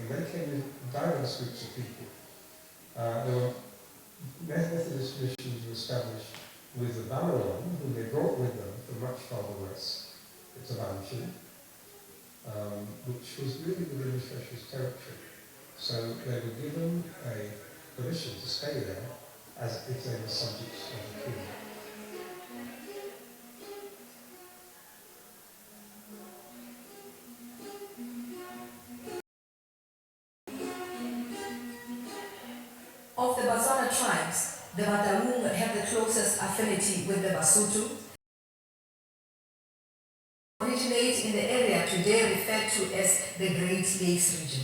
they came in diverse groups of people. There were Methodist missions were established with the Balawan, whom they brought with them from much farther west, to Bantu, which was really within the Specialist territory. So they were given a permission to stay there as if they were subjects of the king. Of the Basotho tribes, the Bataung have the closest affinity with the Basotho. Originate in the area today referred to as the Great Lakes region.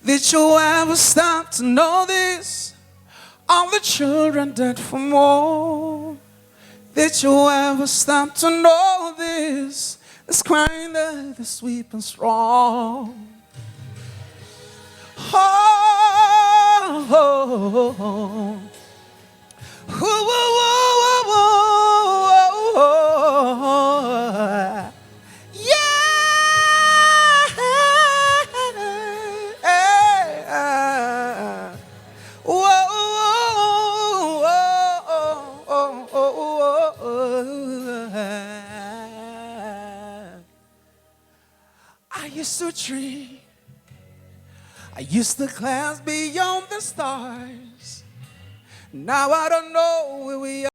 Did you ever stop to know this? All the children dead for more. Did you ever stop to know this? This crying that is sweet and strong. Oh, oh, oh, oh. I used to dream, I used to glance beyond the stars. Now I don't know where we are.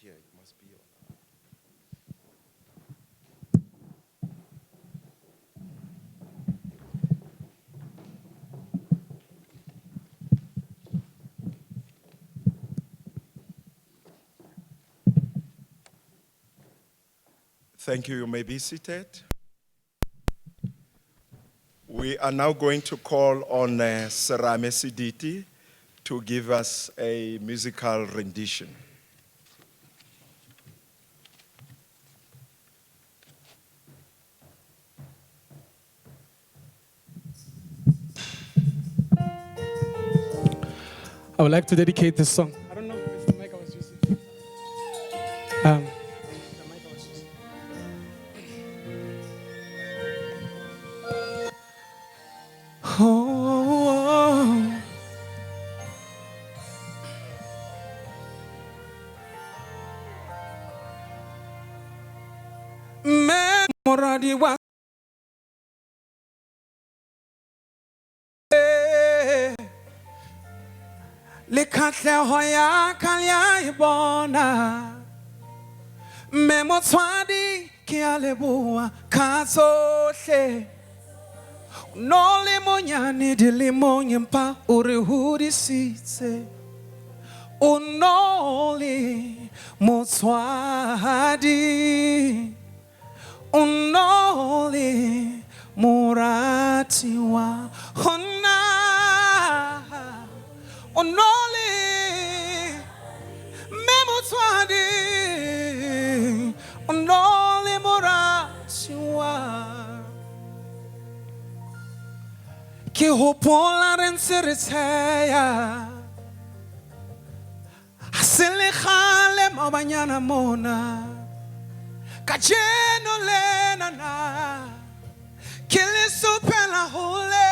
here, it must be on. Thank you. You may be seated. We are now going to call on Serame Siditi to give us a musical rendition. I would like to dedicate this song. I don't know if the mic I was using. The mic I was using. Oh, Memoradi wa le katleho ya kalya ibona Memotswadi ke a leboha ka tsohle no le monyane dilemong empa o re hodisitse o no le motswadi o no le moratiwa hona o no le memotswadi o no le moratiwa ke hopola re ntse re tsheya ha se le kgale maobanyana mona kajeno lena na ke le supela hole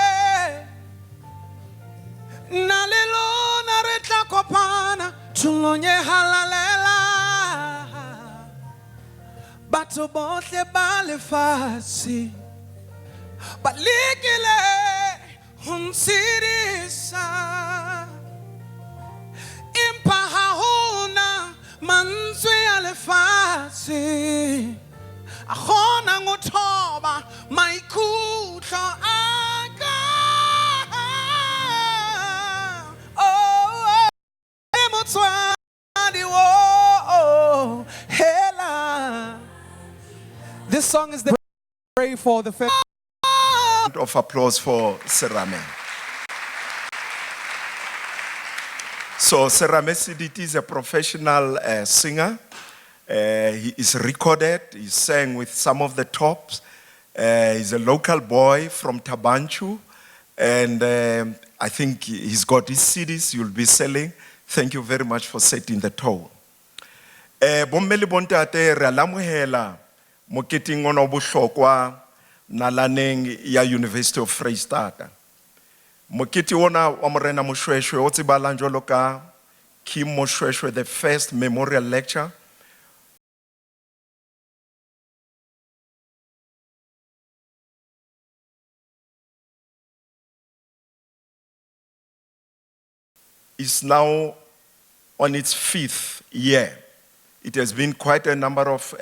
na le lona re tla kopana tulonye halalela batho bohle ba lefatshe ba lekile ho ntshedisa empa ha hona mantswe a lefatshe a kgona ho thoba maikutlo a ka oh motswadi oh hela. This song is the pray for the family. Of applause for Serame. So Serame Siditi is a professional singer. He is recorded. He sang with some of the tops. He's a local boy from Tabanchu. And I think he's got his CDs you'll be selling. Thank you very much for setting the tone. Bommeli bontate re alamohela moketing ona bohlokwa nalaneng ya University of Freystata. Moketi ona wa Morena Moshoeshoe o tsebahalang jwalo ka King Moshoeshoe the first memorial lecture is now on its 5th year. It has been quite a number of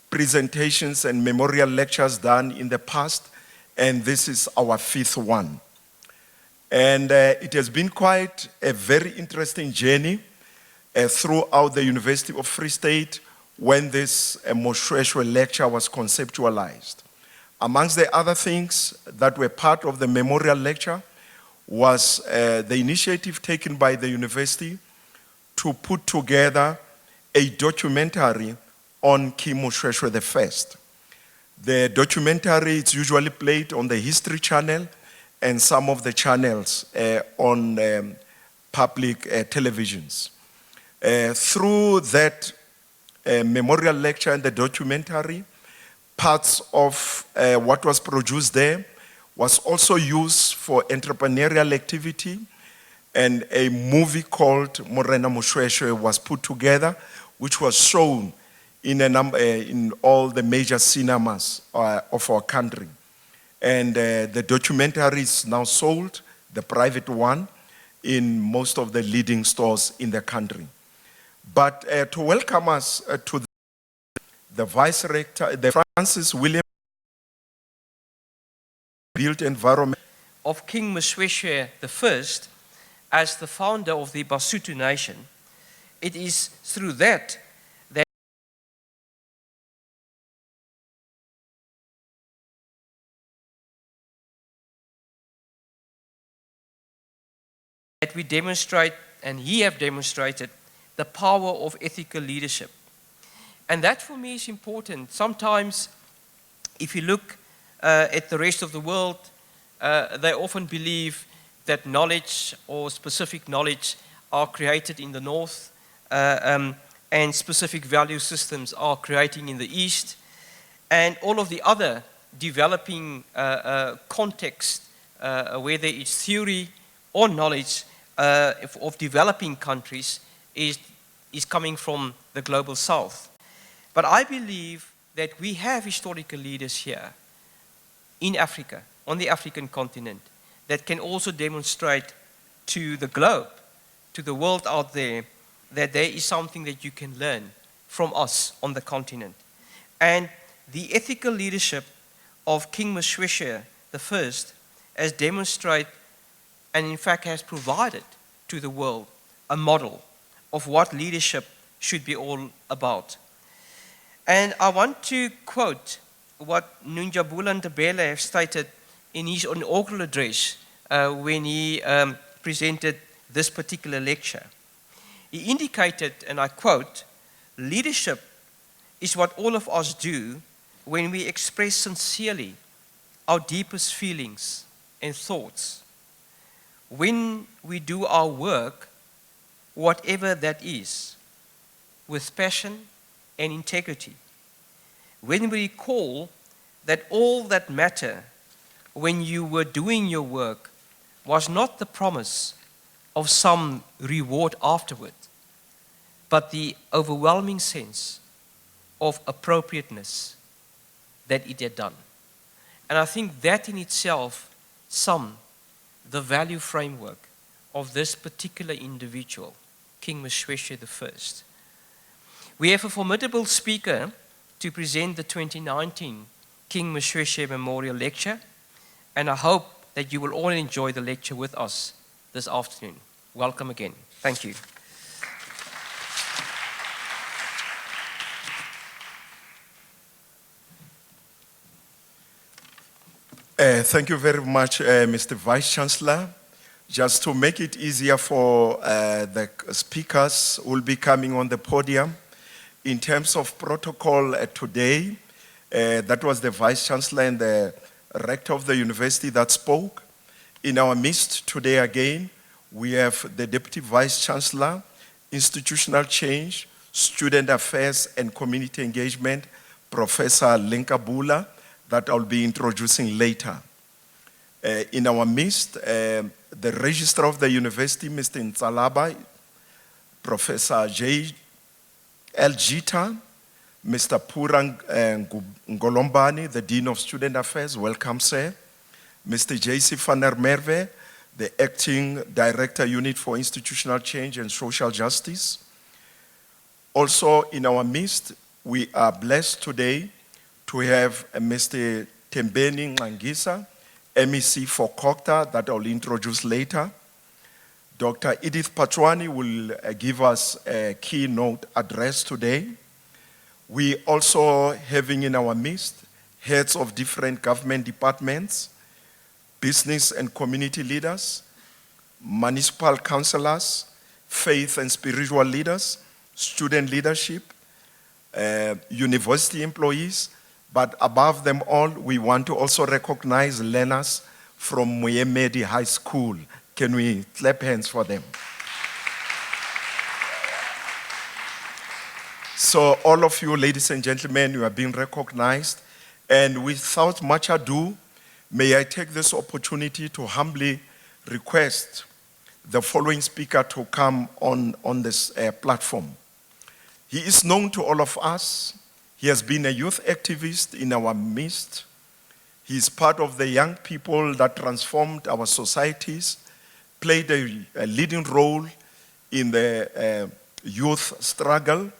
presentations and memorial lectures done in the past, and this is our 5th one. And it has been quite a very interesting journey throughout the University of Free State when this Moshoeshoe lecture was conceptualized. Amongst the other things that were part of the memorial lecture was the initiative taken by the university to put together a documentary on King Moshoeshoe I. The documentary is usually played on the History Channel and some of the channels on public televisions. Through that memorial lecture and the documentary, parts of what was produced there was also used for entrepreneurial activity, and a movie called Morena Moshoeshoe was put together, which was shown in all the major cinemas of our country. And the documentary is now sold, the private one, in most of the leading stores in the country. But to welcome us to the Vice Rector, the Francis William Built Environment of King Moshoeshoe I as the founder of the Basotho nation, it is through that we demonstrate, and he have demonstrated, the power of ethical leadership. And that for me is important. Sometimes, if you look at the rest of the world, they often believe that knowledge or specific knowledge are created in the north, and specific value systems are creating in the east, and all of the other developing context, whether it's theory or knowledge of developing countries, is coming from the global south. But I believe that we have historical leaders here in Africa, on the African continent, that can also demonstrate to the globe, to the world out there, that there is something that you can learn from us on the continent. And the ethical leadership of King Moshoeshoe I has demonstrated, and in fact has provided to the world a model of what leadership should be all about. And I want to quote what Nunjabula Ndebele have stated in his inaugural address when he presented this particular lecture. He indicated, and I quote, "Leadership is what all of us do when we express sincerely our deepest feelings and thoughts. When we do our work, whatever that is, with passion and integrity. When we recall that all that mattered when you were doing your work was not the promise of some reward afterward, but the overwhelming sense of appropriateness that it had done." And I think that in itself sums the value framework of this particular individual, King Moshoeshoe I. We have a formidable speaker to present the 2019 King Moshoeshoe Memorial Lecture, and I hope that you will all enjoy the lecture with us this afternoon. Welcome again. Thank you. Thank you very much, Mr. Vice Chancellor. Just to make it easier for the speakers who will be coming on the podium, in terms of protocol today, that was the Vice Chancellor and the Rector of the University that spoke. In our midst today again, we have the Deputy Vice Chancellor, Institutional Change, Student Affairs and Community Engagement, Professor Lenkabula, that I'll be introducing later. In our midst, the Registrar of the University, Mr. Nzalaba, Professor J. L. Jita, Mr. Purang Ngolombani, the Dean of Student Affairs, welcome, sir. Mr. J.C. van der Merwe, the Acting Director, Unit for Institutional Change and Social Justice. Also in our midst, we are blessed today to have Mr. Tembeni Ngangisa, MEC for COCTA, that I'll introduce later. Dr. Edith Phaswa will give us a keynote address today. We also having in our midst heads of different government departments, business and community leaders, municipal councillors, faith and spiritual leaders, student leadership, university employees, but above them all, we want to also recognize learners from Muyemedi High School. Can we clap hands for them? So all of you, ladies and gentlemen, you are being recognized. And without much ado, may I take this opportunity to humbly request the following speaker to come on this platform. He is known to all of us. He has been a youth activist in our midst. He is part of the young people that transformed our societies, played a leading role in the youth struggle.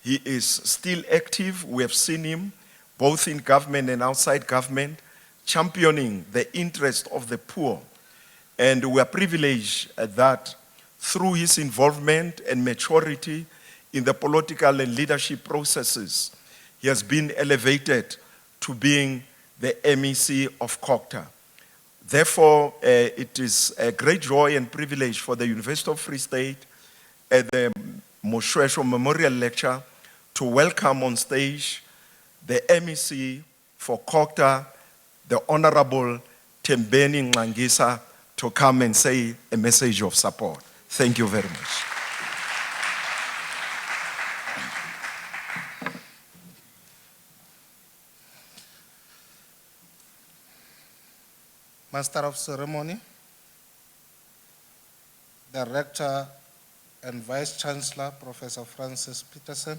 He is still active. We have seen him both in government and outside government, championing the interest of the poor. And we are privileged that through his involvement and maturity in the political and leadership processes, he has been elevated to being the MEC of COGTA. Therefore, it is a great joy and privilege for the University of Free State at the Moshoeshoe Memorial Lecture to welcome on stage the MEC for COGTA, the Honorable Tembeni Ngangisa, to come and say a message of support. Thank you very much. Master of Ceremony, Director and Vice Chancellor, Professor Francis Peterson,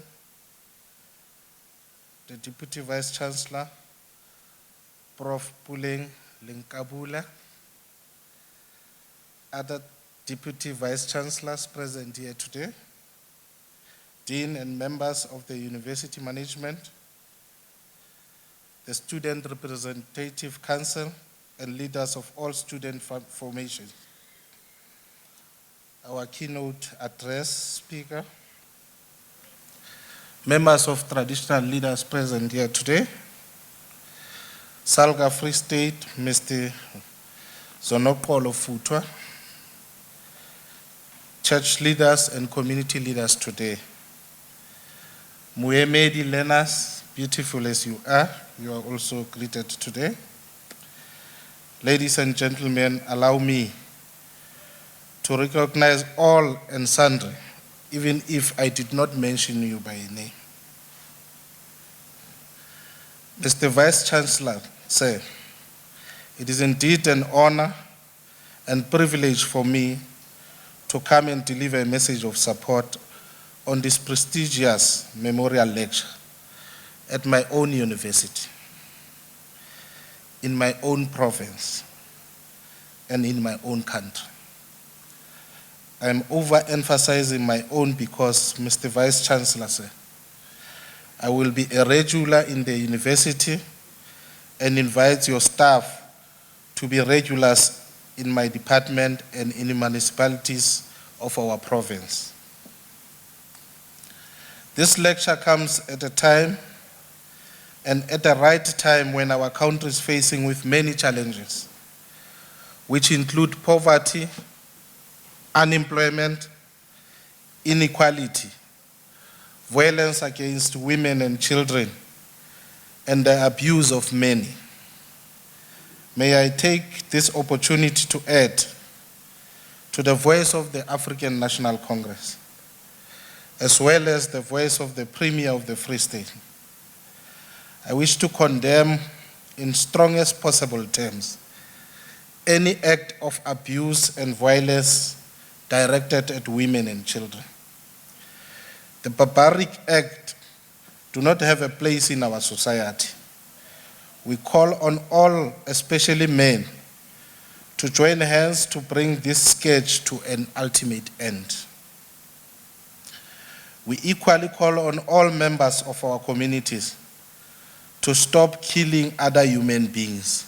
the Deputy Vice Chancellor, Prof Itumeleng Mekoa, other Deputy Vice Chancellors present here today, Dean and members of the University Management, the Student Representative Council, and leaders of all student formations. Our keynote address speaker, members of traditional leaders present here today, Salga Free State, Mr. Zonokolo Futwa, church leaders and community leaders today. Muemedi learners, beautiful as you are also greeted today. Ladies and gentlemen, allow me to recognize all and sundry, even if I did not mention you by name. Mr. Vice Chancellor, sir, it is indeed an honor and privilege for me to come and deliver a message of support on this prestigious memorial lecture at my own university, in my own province, and in my own country. I am overemphasizing my own because, Mr. Vice Chancellor, sir, I will be a regular in the university and invite your staff to be regulars in my department and in the municipalities of our province. This lecture comes at a time and at the right time when our country is facing with many challenges, which include poverty, unemployment, inequality, violence against women and children, and the abuse of many. May I take this opportunity to add to the voice of the African National Congress, as well as the voice of the Premier of the Free State. I wish to condemn in strongest possible terms any act of abuse and violence directed at women and children. The barbaric act do not have a place in our society. We call on all, especially men, to join hands to bring this scourge to an ultimate end. We equally call on all members of our communities to stop killing other human beings,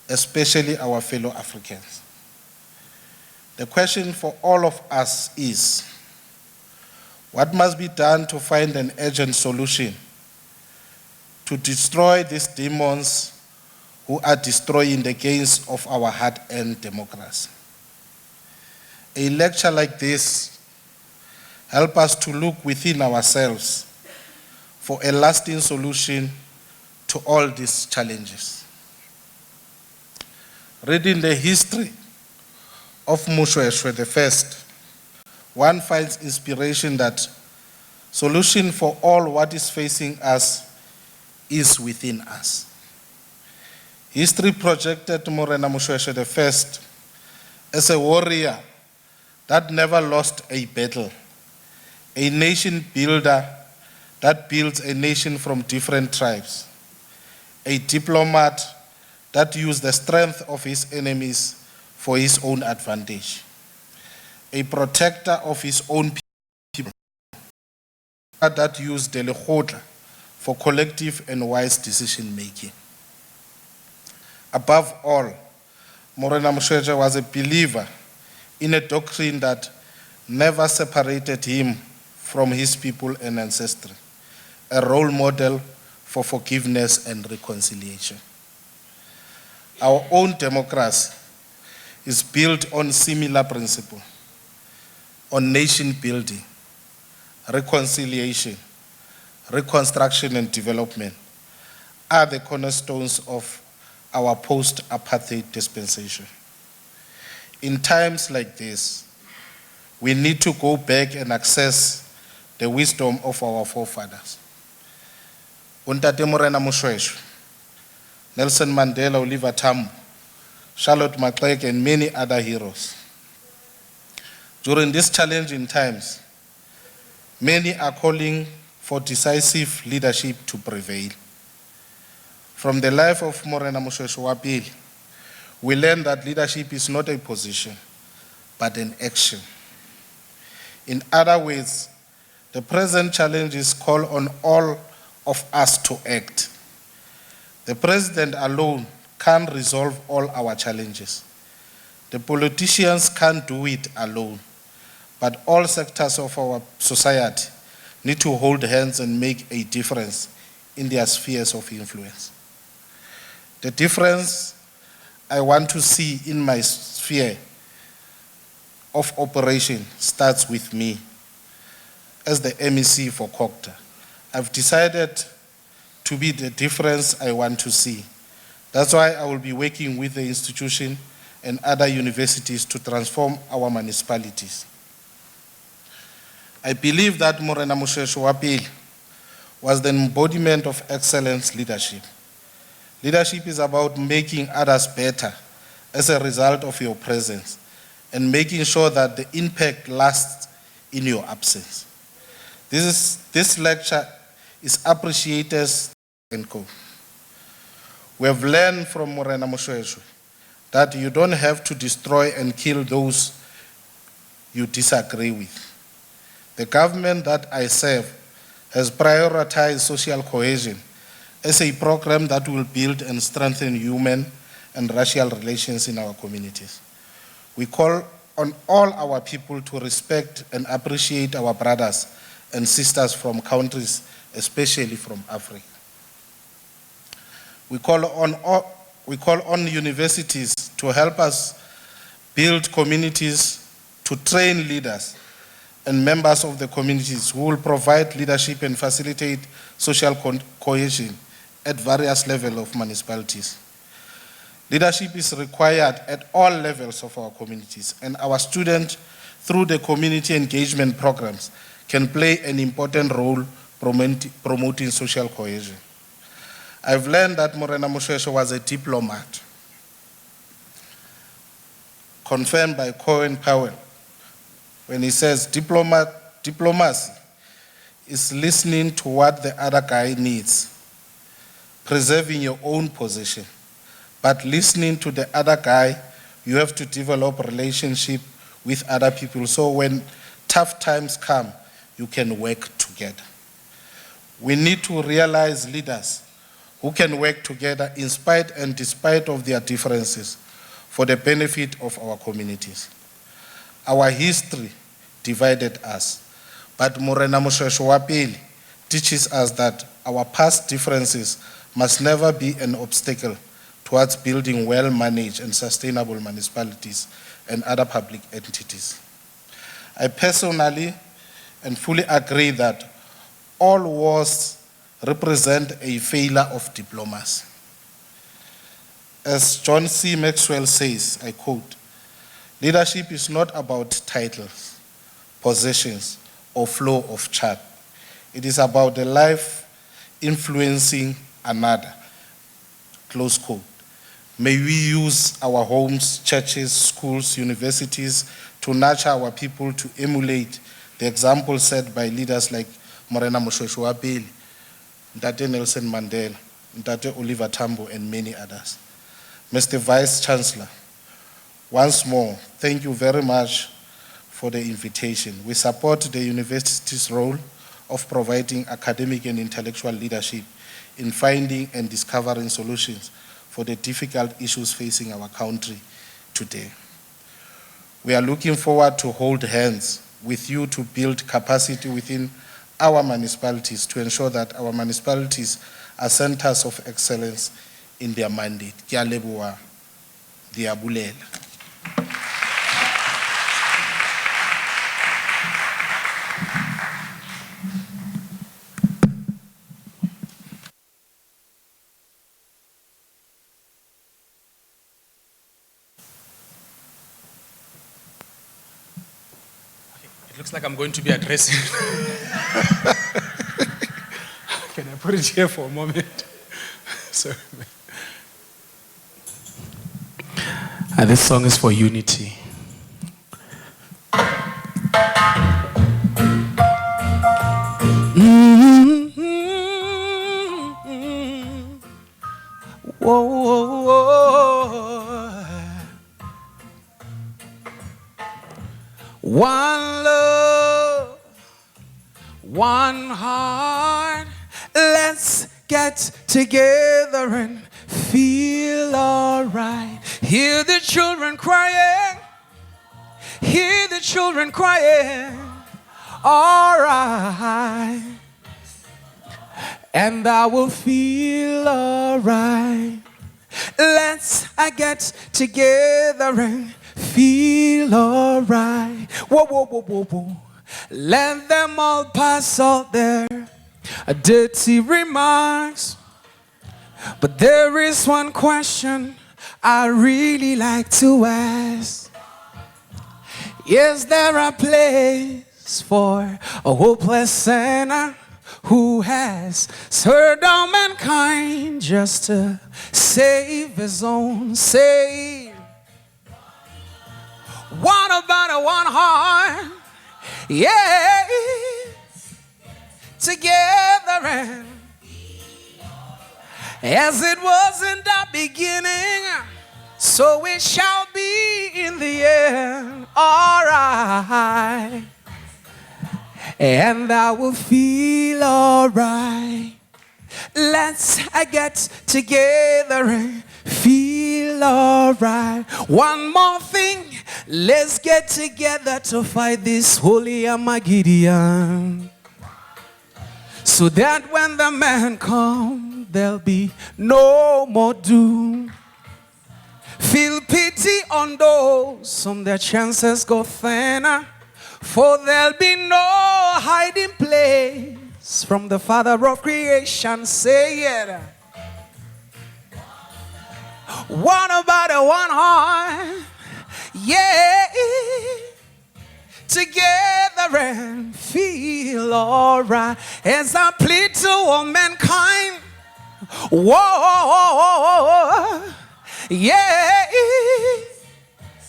especially our fellow Africans. The question for all of us is, what must be done to find an urgent solution to destroy these demons who are destroying the gains of our hard-earned democracy? A lecture like this helps us to look within ourselves for a lasting solution to all these challenges. Reading the history of Moshoeshoe I, one finds inspiration that solution for all what is facing us is within us. History projected Morena Moshoeshoe I as a warrior that never lost a battle, a nation builder that builds a nation from different tribes, a diplomat that used the strength of his enemies for his own advantage, a protector of his own that used the lekgotla for collective and wise decision making. Above all, Morena Moshoeshoe was a believer in a doctrine that never separated him from his people and ancestry, a role model for forgiveness and reconciliation. Our own democracy is built on similar principles, on nation building, reconciliation, reconstruction and development are the cornerstones of our post-apartheid dispensation. In times like this, we need to go back and access the wisdom of our forefathers. Untate Morena Moshoeshoe, Nelson Mandela, Oliver Tambo, Charlotte Maxeke, and many other heroes. During these challenging times, many are calling for decisive leadership to prevail. From the life of Morena Moshoeshoe I, we learn that leadership is not a position, but an action. In other words, the present challenges call on all of us to act. The president alone can't resolve all our challenges. The politicians can't do it alone, but all sectors of our society need to hold hands and make a difference in their spheres of influence. The difference I want to see in my sphere of operation starts with me. As the MEC for COGTA, I've decided to be the difference I want to see. That's why I will be working with the institution and other universities to transform our municipalities. I believe that Morena Moshoeshoe I was the embodiment of excellence leadership. Leadership is about making others better as a result of your presence and making sure that the impact lasts in your absence. This lecture is appreciated and co. We have learned from Morena Moshoeshoe that you don't have to destroy and kill those you disagree with. The government that I serve has prioritized social cohesion as a program that will build and strengthen human and racial relations in our communities. We call on all our people to respect and appreciate our brothers and sisters from countries, especially from Africa. We call on universities to help us build communities, to train leaders and members of the communities who will provide leadership and facilitate social cohesion at various levels of municipalities. Leadership is required at all levels of our communities, and our students, through the community engagement programs, can play an important role promoting social cohesion. I've learned that Morena Moshoeshoe was a diplomat, confirmed by Colin Powell, when he says diplomacy is listening to what the other guy needs, preserving your own position, but listening to the other guy, you have to develop a relationship with other people, so when tough times come, you can work together. We need to realize leaders who can work together in spite and despite of their differences for the benefit of our communities. Our history divided us, but Morena Moshoeshoe I teaches us that our past differences must never be an obstacle towards building well-managed and sustainable municipalities and other public entities. I personally and fully agree that all wars represent a failure of diplomacy. As John C. Maxwell says, I quote, "Leadership is not about titles, possessions, or flow of chat. It is about the life influencing another." Close quote. May we use our homes, churches, schools, universities to nurture our people to emulate the example set by leaders like Morena Moshoeshoe I, Ntate Nelson Mandela, Ntate Oliver Tambo, and many others. Mr. Vice Chancellor, once more, thank you very much for the invitation. We support the university's role of providing academic and intellectual leadership in finding and discovering solutions for the difficult issues facing our country today. We are looking forward to hold hands with you to build capacity within our municipalities to ensure that our municipalities are centers of excellence in their mandate. Ke a leboha, ke a bulela. It looks like I'm going to be addressing. Can I put it here for a moment? Sorry. This song is for unity. Whoa, whoa, whoa. One love, one heart. Let's get together and feel alright. Hear the children crying. Hear the children crying. Alright. And I will feel alright. Let's get together and feel alright. Whoa, whoa, whoa, whoa, whoa. Let them all pass out there dirty remarks. But there is one question I really like to ask. Is there a place for a hopeless sinner who has served all mankind just to save his own save? What about a one heart? Yeah, together and as it was in the beginning, so it shall be in the end. Alright. And I will feel alright. Let's get together and feel alright. One more thing. Let's get together to fight this holy Armageddon. So that when the man comes, there'll be no more doom. Feel pity on those whom their chances go thinner, for there'll be no hiding place from the Father of creation. Say it. What about a one heart? Yeah, together and feel alright as I plead to all mankind. Whoa, yeah,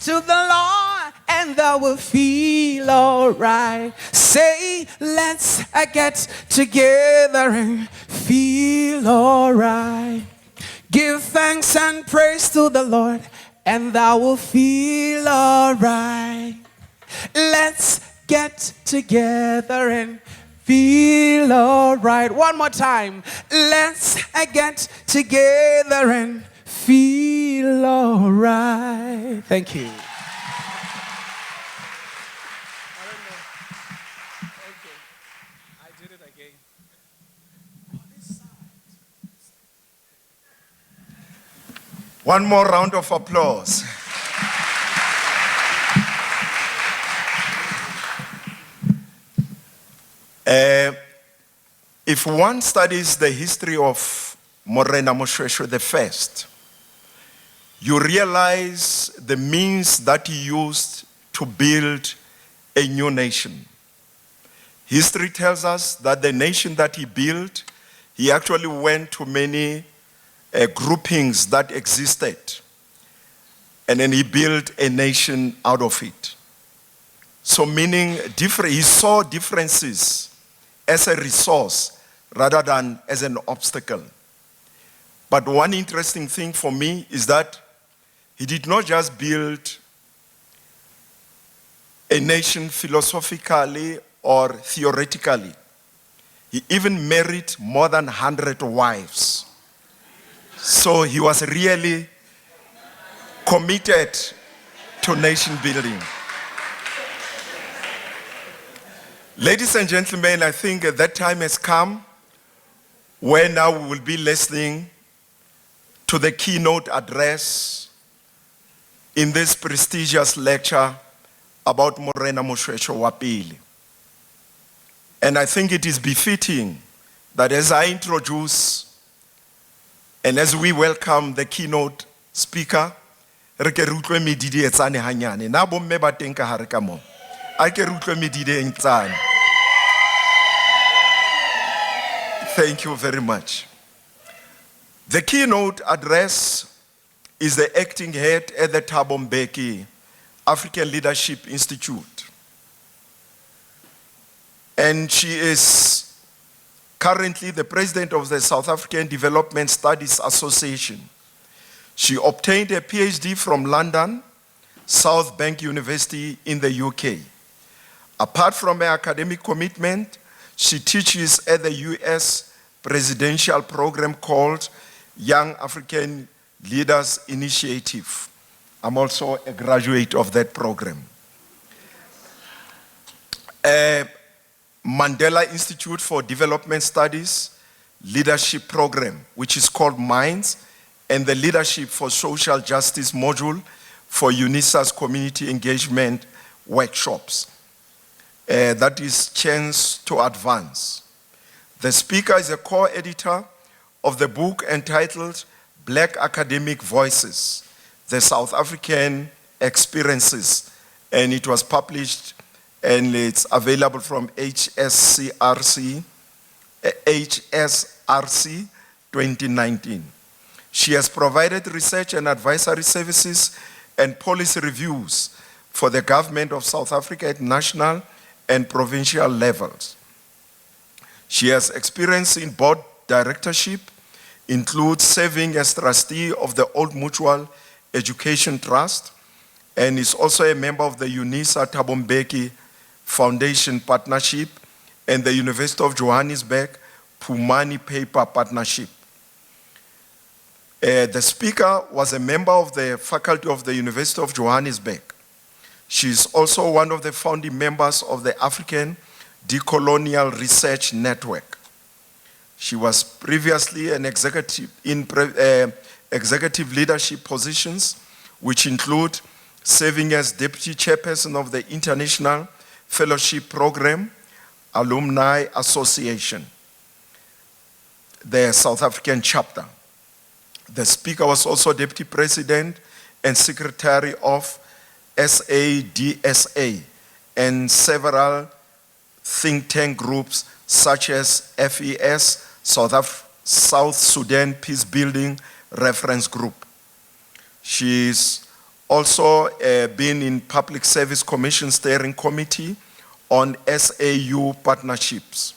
to the Lord, and I will feel alright. Say, let's get together and feel alright. Give thanks and praise to the Lord, and I will feel alright. Let's get together and feel alright. One more time. Let's get together and feel alright. Thank you. One more round of applause. If one studies the history of Morena Moshoeshoe I, you realize the means that he used to build a new nation. History tells us that the nation that he built, he actually went to many groupings that existed, and then he built a nation out of it. So meaning he saw differences as a resource rather than as an obstacle. But one interesting thing for me is that he did not just build a nation philosophically or theoretically, He even married more than 100 wives. So he was really committed to nation building. Ladies and gentlemen, I think that time has come where now we will be listening to the keynote address in this prestigious lecture about Morena Moshoeshoe I. And I think it is befitting that as I introduce and as we welcome the keynote speaker, re ke re utlwe medidi e tsane hanyane. Na bomme ba teng ka hare ka mo. A ke re utlwe medidi e tsane. Thank you very much. The keynote address is the acting head at the Thabo Mbeki African Leadership Institute. And she is currently the president of the South African Development Studies Association. She obtained a PhD from London, South Bank University in the UK. Apart from her academic commitment, she teaches at the US presidential program called Young African Leaders Initiative. I'm also a graduate of that program. Mandela Institute for Development Studies leadership program, which is called MINDS, and the Leadership for Social Justice module for UNISA's community engagement workshops. That is Chance to Advance. The speaker is a co-editor of the book entitled Black Academic Voices, the South African Experiences, and it was published and it's available from HSRC 2019. She has provided research and advisory services and policy reviews for the government of South Africa at national and provincial levels. She has experience in board directorship, includes serving as trustee of the Old Mutual Education Trust, and is also a member of the UNISA Thabo Mbeki Foundation Partnership and the University of Johannesburg Pumani Paper Partnership. The speaker was a member of the faculty of the University of Johannesburg. She is also one of the founding members of the African Decolonial Research Network. She was previously an executive in executive leadership positions, which include serving as deputy chairperson of the International Fellowship Program Alumni Association, the South African chapter. The speaker was also deputy president and secretary of SADSA and several think tank groups such as FES, South Sudan Peace Building Reference Group. She's also been in Public Service Commission Steering Committee on SAU partnerships.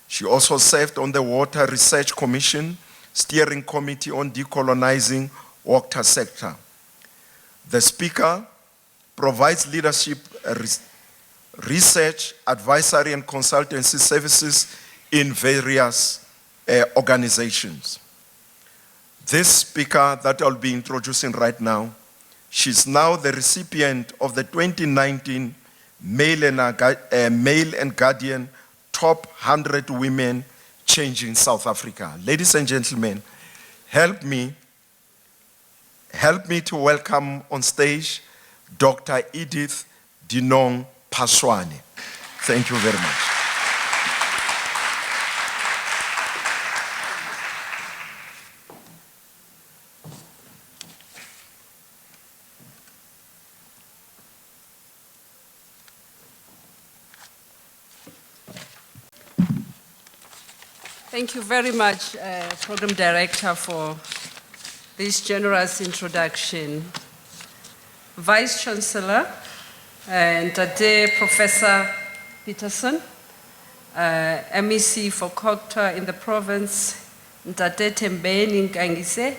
She also served on the Water Research Commission Steering Committee on Decolonizing Water Sector. The speaker provides leadership, research, advisory, and consultancy services in various organizations. This speaker that I'll be introducing right now, she's now the recipient of the 2019 Mail and Guardian Top 100 Women Changing South Africa. Ladies and gentlemen, help me to welcome on stage Dr. Edith Phaswa. Thank you very much. Thank you very much, Program Director, for this generous introduction. Vice Chancellor and Professor Peterson, MEC for Cocta in the province, Ntate Tembeni Nkangise,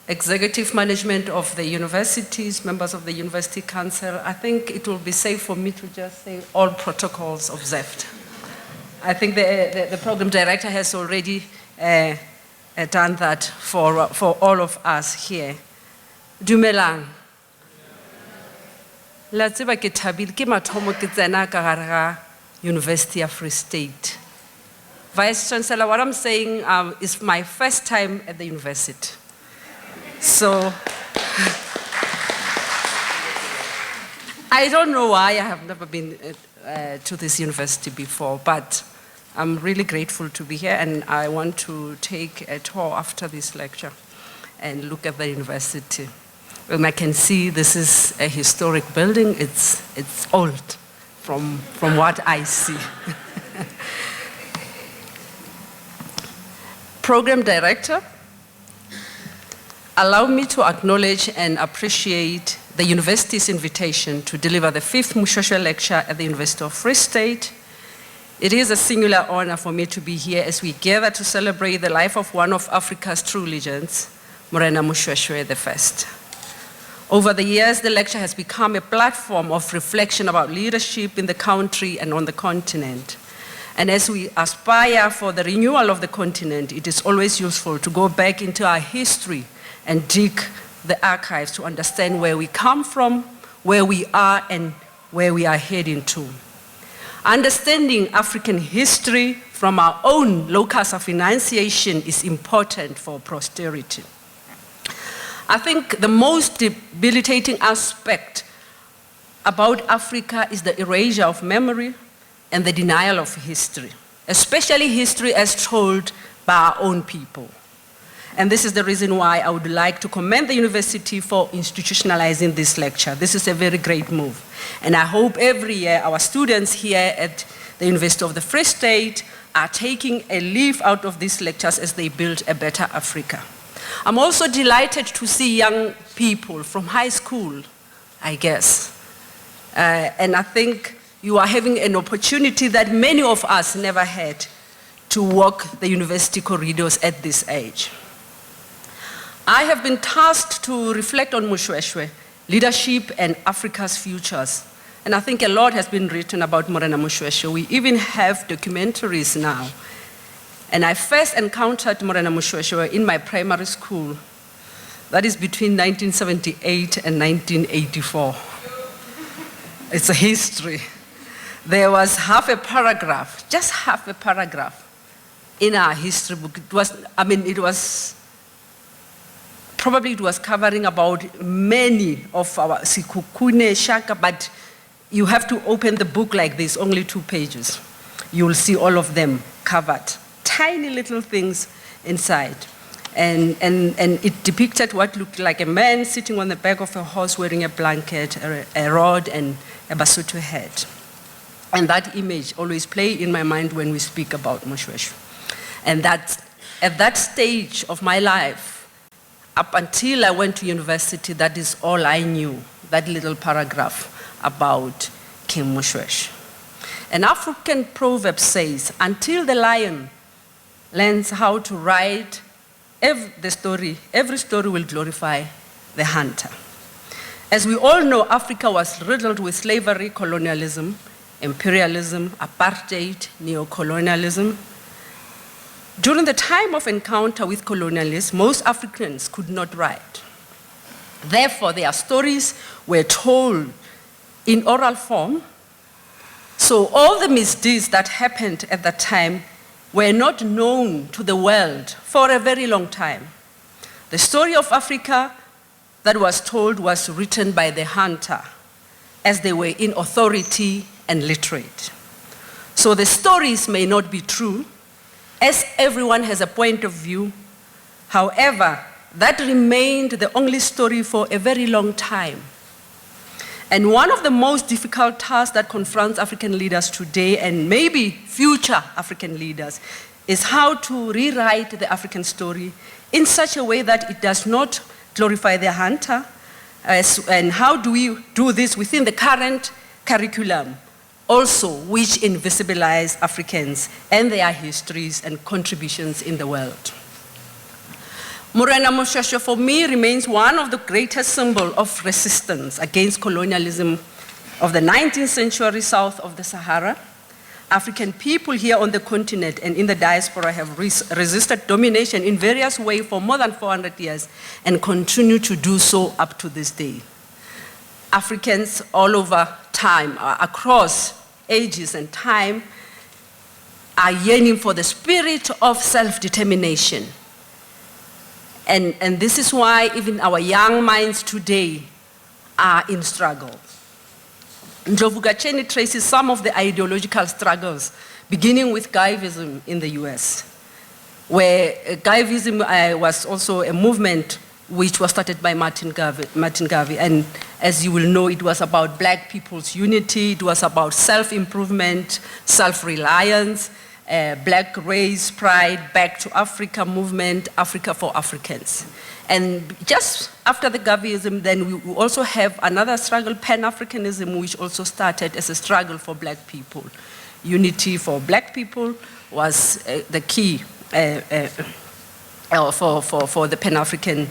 executive management of the universities, members of the University Council, I think it will be safe for me to just say all protocols observed. I think the program director has already done that for all of us here. Dumelang. La tseba ke thabile ke mathomo ke tsena ka gare ga University of Free State. Vice Chancellor, what I'm saying is my first time at the university. So, I don't know why I have never been to this university before, but I'm really grateful to be here, and I want to take a tour after this lecture and look at the university. And I can see this is a historic building. It's old from what I see. Program Director, allow me to acknowledge and appreciate the university's invitation to deliver the 5th Moshoeshoe Lecture at the University of Free State. It is a singular honor for me to be here as we gather to celebrate the life of one of Africa's true legends, Morena Moshoeshoe I. Over the years, the lecture has become a platform of reflection about leadership in the country and on the continent. And as we aspire for the renewal of the continent, it is always useful to go back into our history and dig the archives to understand where we come from, where we are, and where we are heading to. Understanding African history from our own locus of enunciation is important for posterity. I think the most debilitating aspect about Africa is the erasure of memory and the denial of history, especially history as told by our own people. And this is the reason why I would like to commend the university for institutionalizing this lecture. This is a very great move. And I hope every year our students here at the University of the Free State are taking a leaf out of these lectures as they build a better Africa. I'm also delighted to see young people from high school, I guess. And I think you are having an opportunity that many of us never had to walk the university corridors at this age. I have been tasked to reflect on Moshoeshoe, leadership and Africa's futures. And I think a lot has been written about Morena Moshoeshoe. We even have documentaries now. And I first encountered Morena Moshoeshoe in my primary school. That is between 1978 and 1984. It's a history. There was half a paragraph, just half a paragraph in our history book. Probably it was covering about many of our Sikukune, Shaka, but you have to open the book like this, only 2 pages. You will see all of them covered. Tiny little things inside. And it depicted what looked like a man sitting on the back of a horse wearing a blanket, a rod, and a Basotho hat. And that image always plays in my mind when we speak about Moshoeshoe. And that, at that stage of my life, up until I went to university, that is all I knew, that little paragraph about King Moshoeshoe. An African proverb says, until the lion learns how to write every story will glorify the hunter. As we all know, Africa was riddled with slavery, colonialism, imperialism, apartheid, neocolonialism. During the time of encounter with colonialists, most Africans could not write. Therefore, their stories were told in oral form. So all the misdeeds that happened at that time were not known to the world for a very long time. The story of Africa that was told was written by the hunter, as they were in authority and literate. So the stories may not be true, as everyone has a point of view. However, that remained the only story for a very long time. And one of the most difficult tasks that confronts African leaders today, and maybe future African leaders, is how to rewrite the African story in such a way that it does not glorify the hunter, and how do we do this within the current curriculum, also which invisibilize Africans and their histories and contributions in the world. Morena Moshoeshoe for me remains one of the greatest symbols of resistance against colonialism of the 19th century south of the Sahara. African people here on the continent and in the diaspora have resisted domination in various ways for more than 400 years and continue to do so up to this day. Africans all over time, across ages and time, are yearning for the spirit of self-determination. And this is why even our young minds today are in struggle. Ndlovu Gacheni traces some of the ideological struggles, beginning with Guyvism in the US, where Guyvism was also a movement which was started by Martin Garvey. And as you will know, it was about black people's unity, it was about self-improvement, self-reliance, black race, pride, back to Africa movement, Africa for Africans. And just after the Garveyism, then we also have another struggle, Pan-Africanism, which also started as a struggle for black people. Unity for black people was the key for the Pan-African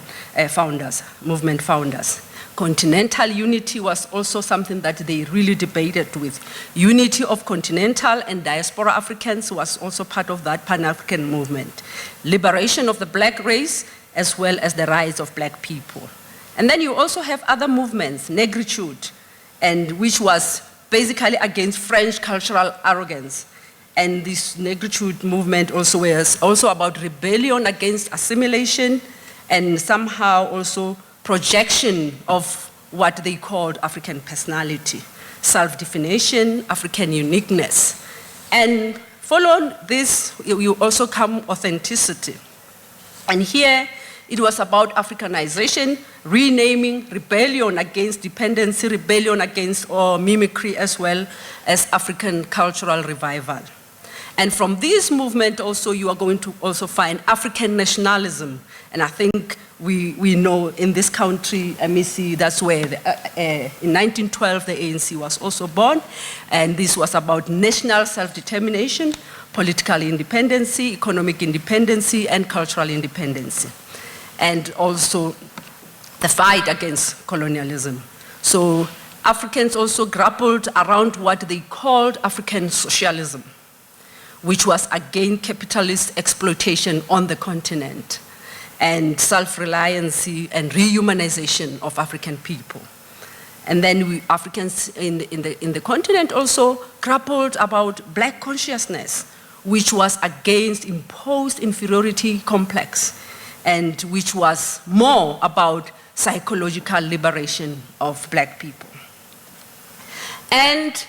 movement founders. Continental unity was also something that they really debated with. Unity of continental and diaspora Africans was also part of that Pan-African movement. Liberation of the black race, as well as the rise of black people. And then you also have other movements, negritude, and which was basically against French cultural arrogance. And this negritude movement also was also about rebellion against assimilation and somehow also projection of what they called African personality, self-definition, African uniqueness. And following this, you also come authenticity. And here, it was about Africanization, renaming, rebellion against dependency, rebellion against mimicry, as well as African cultural revival. And from this movement also, you are going to also find African nationalism. And I think we know in this country, MEC, that's where in 1912, the ANC was also born. And this was about national self-determination, political independency, economic independency, and cultural independency. And also the fight against colonialism. So Africans also grappled around what they called African socialism, which was against capitalist exploitation on the continent, and self-reliancy and rehumanization of African people. And then Africans in the continent also grappled about black consciousness, which was against imposed inferiority complex, and which was more about psychological liberation of black people. And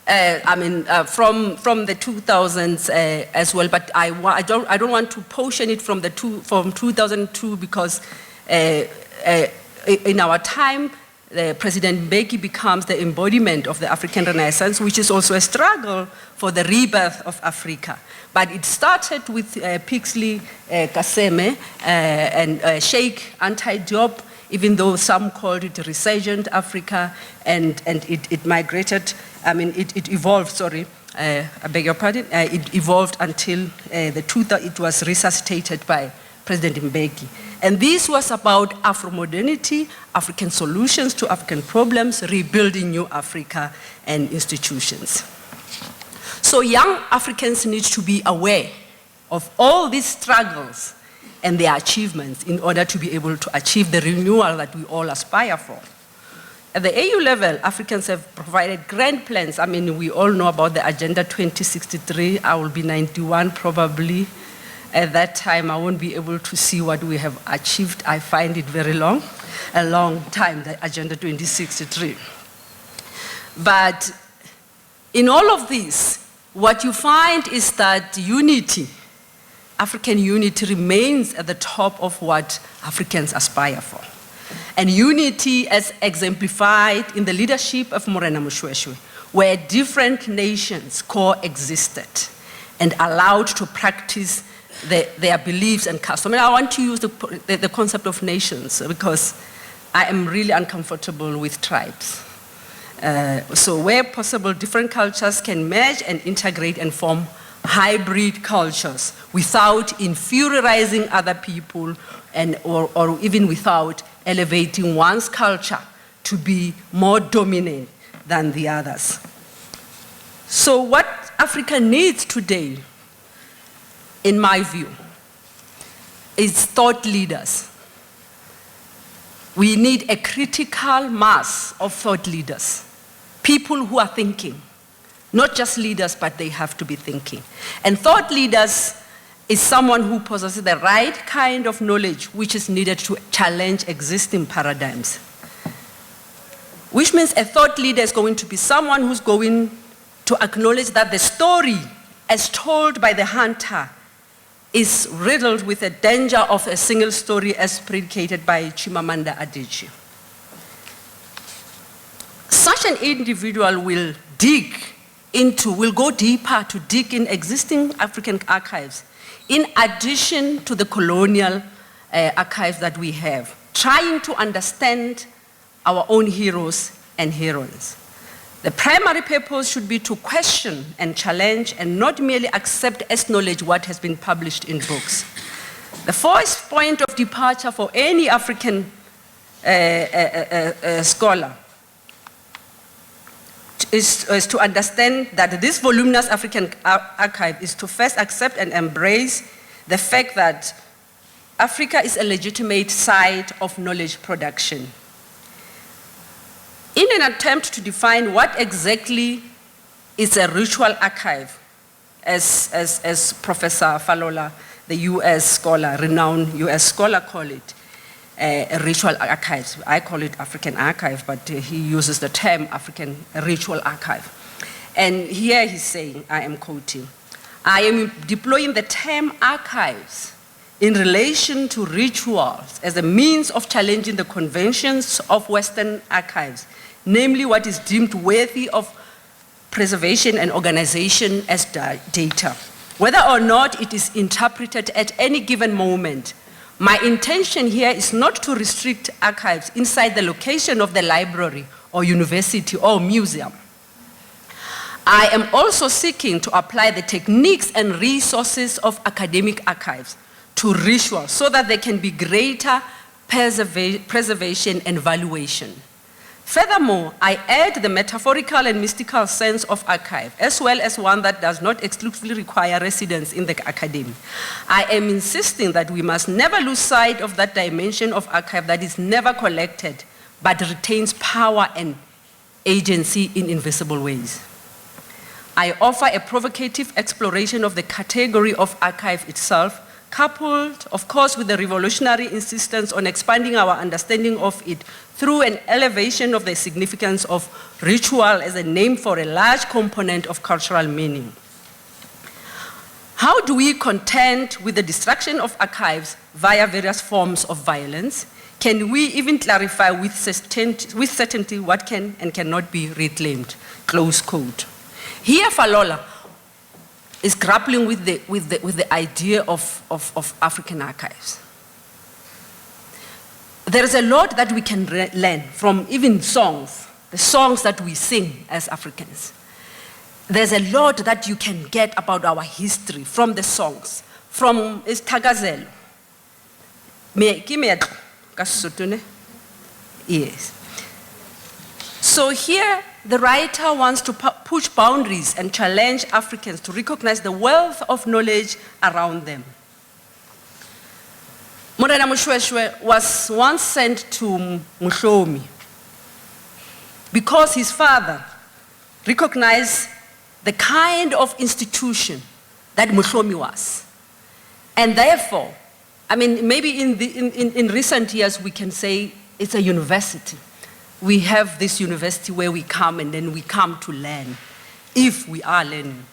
from the 2000s as well, but I don't want to portion it from 2002 because in our time, President Mbeki becomes the embodiment of the African Renaissance, which is also a struggle for the rebirth of Africa. But it started with Pixley Kaseme and Sheikh Anti-Diop, even though some called it resurgent Africa, and it migrated, it evolved, I beg your pardon, it evolved until it was resuscitated by President Mbeki. And this was about Afro-modernity, African solutions to African problems, rebuilding new Africa and institutions. So young Africans need to be aware of all these struggles and their achievements in order to be able to achieve the renewal that we all aspire for. At the AU level, Africans have provided grand plans. We all know about the Agenda 2063. I will be 91 probably. At that time, I won't be able to see what we have achieved. I find it very long, a long time, the Agenda 2063. But in all of this, what you find is that unity, African unity, remains at the top of what Africans aspire for. And unity as exemplified in the leadership of Morena Moshoeshoe, where different nations coexisted and allowed to practice their beliefs and customs. I want to use the concept of nations because I am really uncomfortable with tribes. So where possible, different cultures can merge and integrate and form hybrid cultures without inferiorizing other people or even without elevating one's culture to be more dominant than the others. So what Africa needs today, in my view, is thought leaders. We need a critical mass of thought leaders, people who are thinking, not just leaders, but they have to be thinking. And thought leaders is someone who possesses the right kind of knowledge which is needed to challenge existing paradigms. Which means a thought leader is going to be someone who's going to acknowledge that the story as told by the hunter is riddled with the danger of a single story as predicated by Chimamanda Adichie. Such an individual will go deeper to dig in existing African archives, in addition to the colonial archives that we have, trying to understand our own heroes and heroines. The primary purpose should be to question and challenge and not merely accept as knowledge what has been published in books. The first point of departure for any African scholar is to understand that this voluminous African archive is to first accept and embrace the fact that Africa is a legitimate site of knowledge production. In an attempt to define what exactly is a ritual archive, as Professor Falola, the US scholar, renowned US scholar, call it, a ritual archive. I call it African archive, but he uses the term African ritual archive. And here he's saying, I am quoting, I am deploying the term archives in relation to rituals as a means of challenging the conventions of Western archives, namely what is deemed worthy of preservation and organization as data. Whether or not it is interpreted at any given moment, my intention here is not to restrict archives inside the location of the library or university or museum. I am also seeking to apply the techniques and resources of academic archives to rituals so that there can be greater preservation and valuation. Furthermore, I add the metaphorical and mystical sense of archive, as well as one that does not exclusively require residence in the academy. I am insisting that we must never lose sight of that dimension of archive that is never collected, but retains power and agency in invisible ways. I offer a provocative exploration of the category of archive itself, coupled, of course, with the revolutionary insistence on expanding our understanding of it through an elevation of the significance of ritual as a name for a large component of cultural meaning. How do we contend with the destruction of archives via various forms of violence? Can we even clarify with certainty what can and cannot be reclaimed? Close quote. Here, Falola is grappling with the idea of African archives. There is a lot that we can learn from even songs, the songs that we sing as Africans. There's a lot that you can get about our history from the songs, from Isthakazelo. Yes. So here, the writer wants to push boundaries and challenge Africans to recognize the wealth of knowledge around them. Morena Moshoeshoe was once sent to Mhlomi because his father recognized the kind of institution that Mhlomi was. And therefore, I mean, maybe in recent years we can say it's a university. We have this university where we come and then we come to learn, if we are learning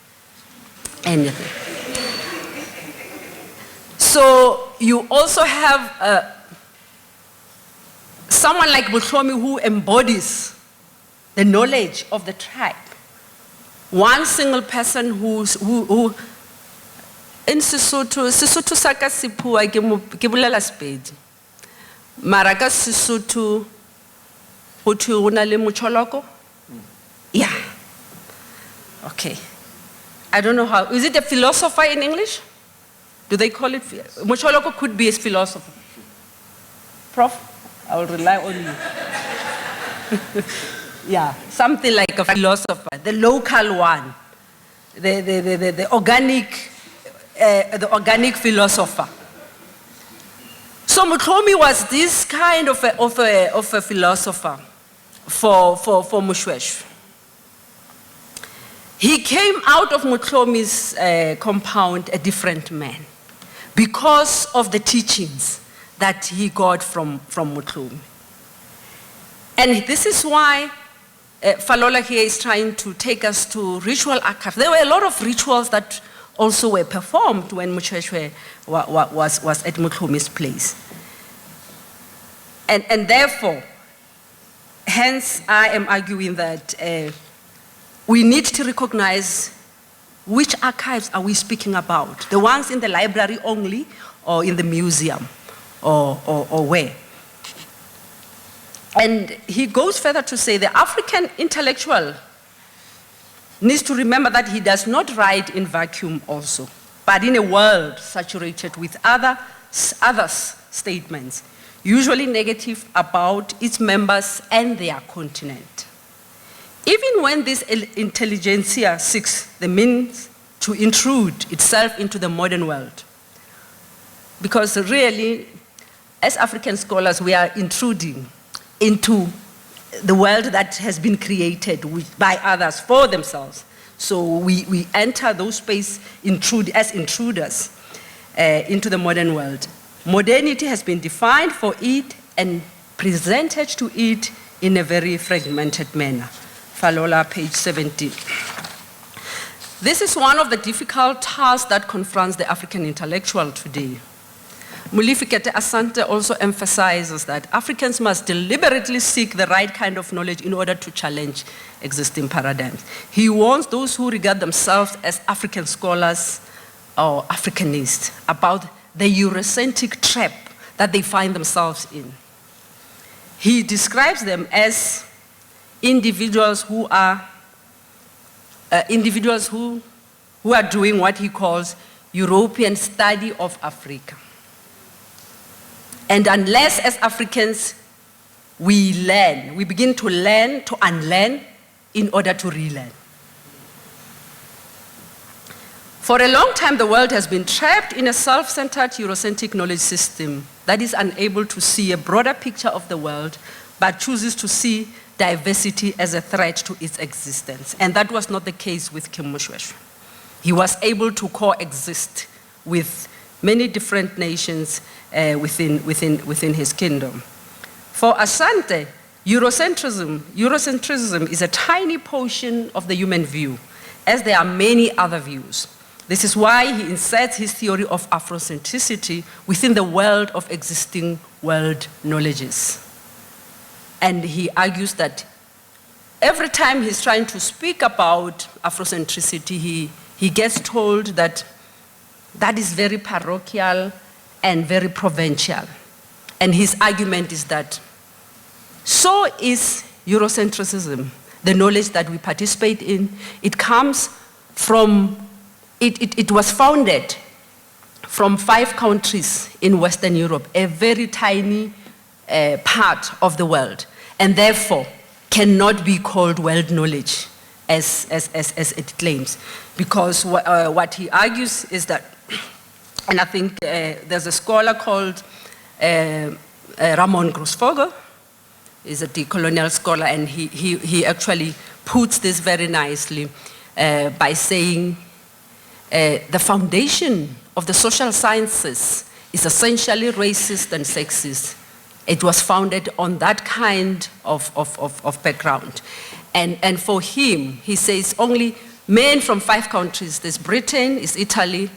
anything. So you also have someone like Mhlomi who embodies the knowledge of the tribe. One single person who in Sesotho saka sipua ke bolela Sepedi. Mara ka Sesotho ho thwe ho na le motjholoko? Yeah. Okay. I don't know how, is it a philosopher in English? Do they call it? Moshoeshoe could be a philosopher. Prof, I will rely on you. Yeah, something like a philosopher, the local one, the organic philosopher. So Mutlomi was this kind of a philosopher for Moshoeshoe. He came out of Mutlomi's compound a different man because of the teachings that he got from Mutlomi. And this is why Falola here is trying to take us to ritual archives. There were a lot of rituals that also were performed when Moshoeshoe was at Mutlomi's place. And therefore, hence I am arguing that we need to recognize which archives are we speaking about, the ones in the library only or in the museum or where. And he goes further to say the African intellectual needs to remember that he does not write in vacuum also, but in a world saturated with others' statements, usually negative about its members and their continent. Even when this intelligentsia seeks the means to intrude itself into the modern world, because really, as African scholars, we are intruding into the world that has been created by others for themselves. So we enter those spaces as intruders into the modern world. Modernity has been defined for it and presented to it in a very fragmented manner. Falola, page 17. This is one of the difficult tasks that confronts the African intellectual today. Mulifikete Asante also emphasizes that Africans must deliberately seek the right kind of knowledge in order to challenge existing paradigms. He warns those who regard themselves as African scholars or Africanists about the Eurocentric trap that they find themselves in. He describes them as individuals who are doing what he calls European study of Africa. And unless as Africans we learn, we begin to learn, to unlearn in order to relearn. For a long time, the world has been trapped in a self-centered Eurocentric knowledge system that is unable to see a broader picture of the world, but chooses to see diversity as a threat to its existence. And that was not the case with King Moshoeshoe. He was able to coexist with many different nations within his kingdom. For Asante, Eurocentrism is a tiny portion of the human view, as there are many other views. This is why he inserts his theory of Afrocentricity within the world of existing world knowledges. And he argues that every time he's trying to speak about Afrocentricity, he gets told that that is very parochial and very provincial. And his argument is that so is Eurocentrism, the knowledge that we participate in. It comes from, it was founded from 5 countries in Western Europe, a very tiny part of the world, and therefore cannot be called world knowledge as it claims. Because what he argues is that, and I think there's a scholar called Ramon Grossvogel, is a decolonial scholar, and he actually puts this very nicely by saying the foundation of the social sciences is essentially racist and sexist. It was founded on that kind of background. And for him, he says only men from 5 countries, there's Britain, is Italy,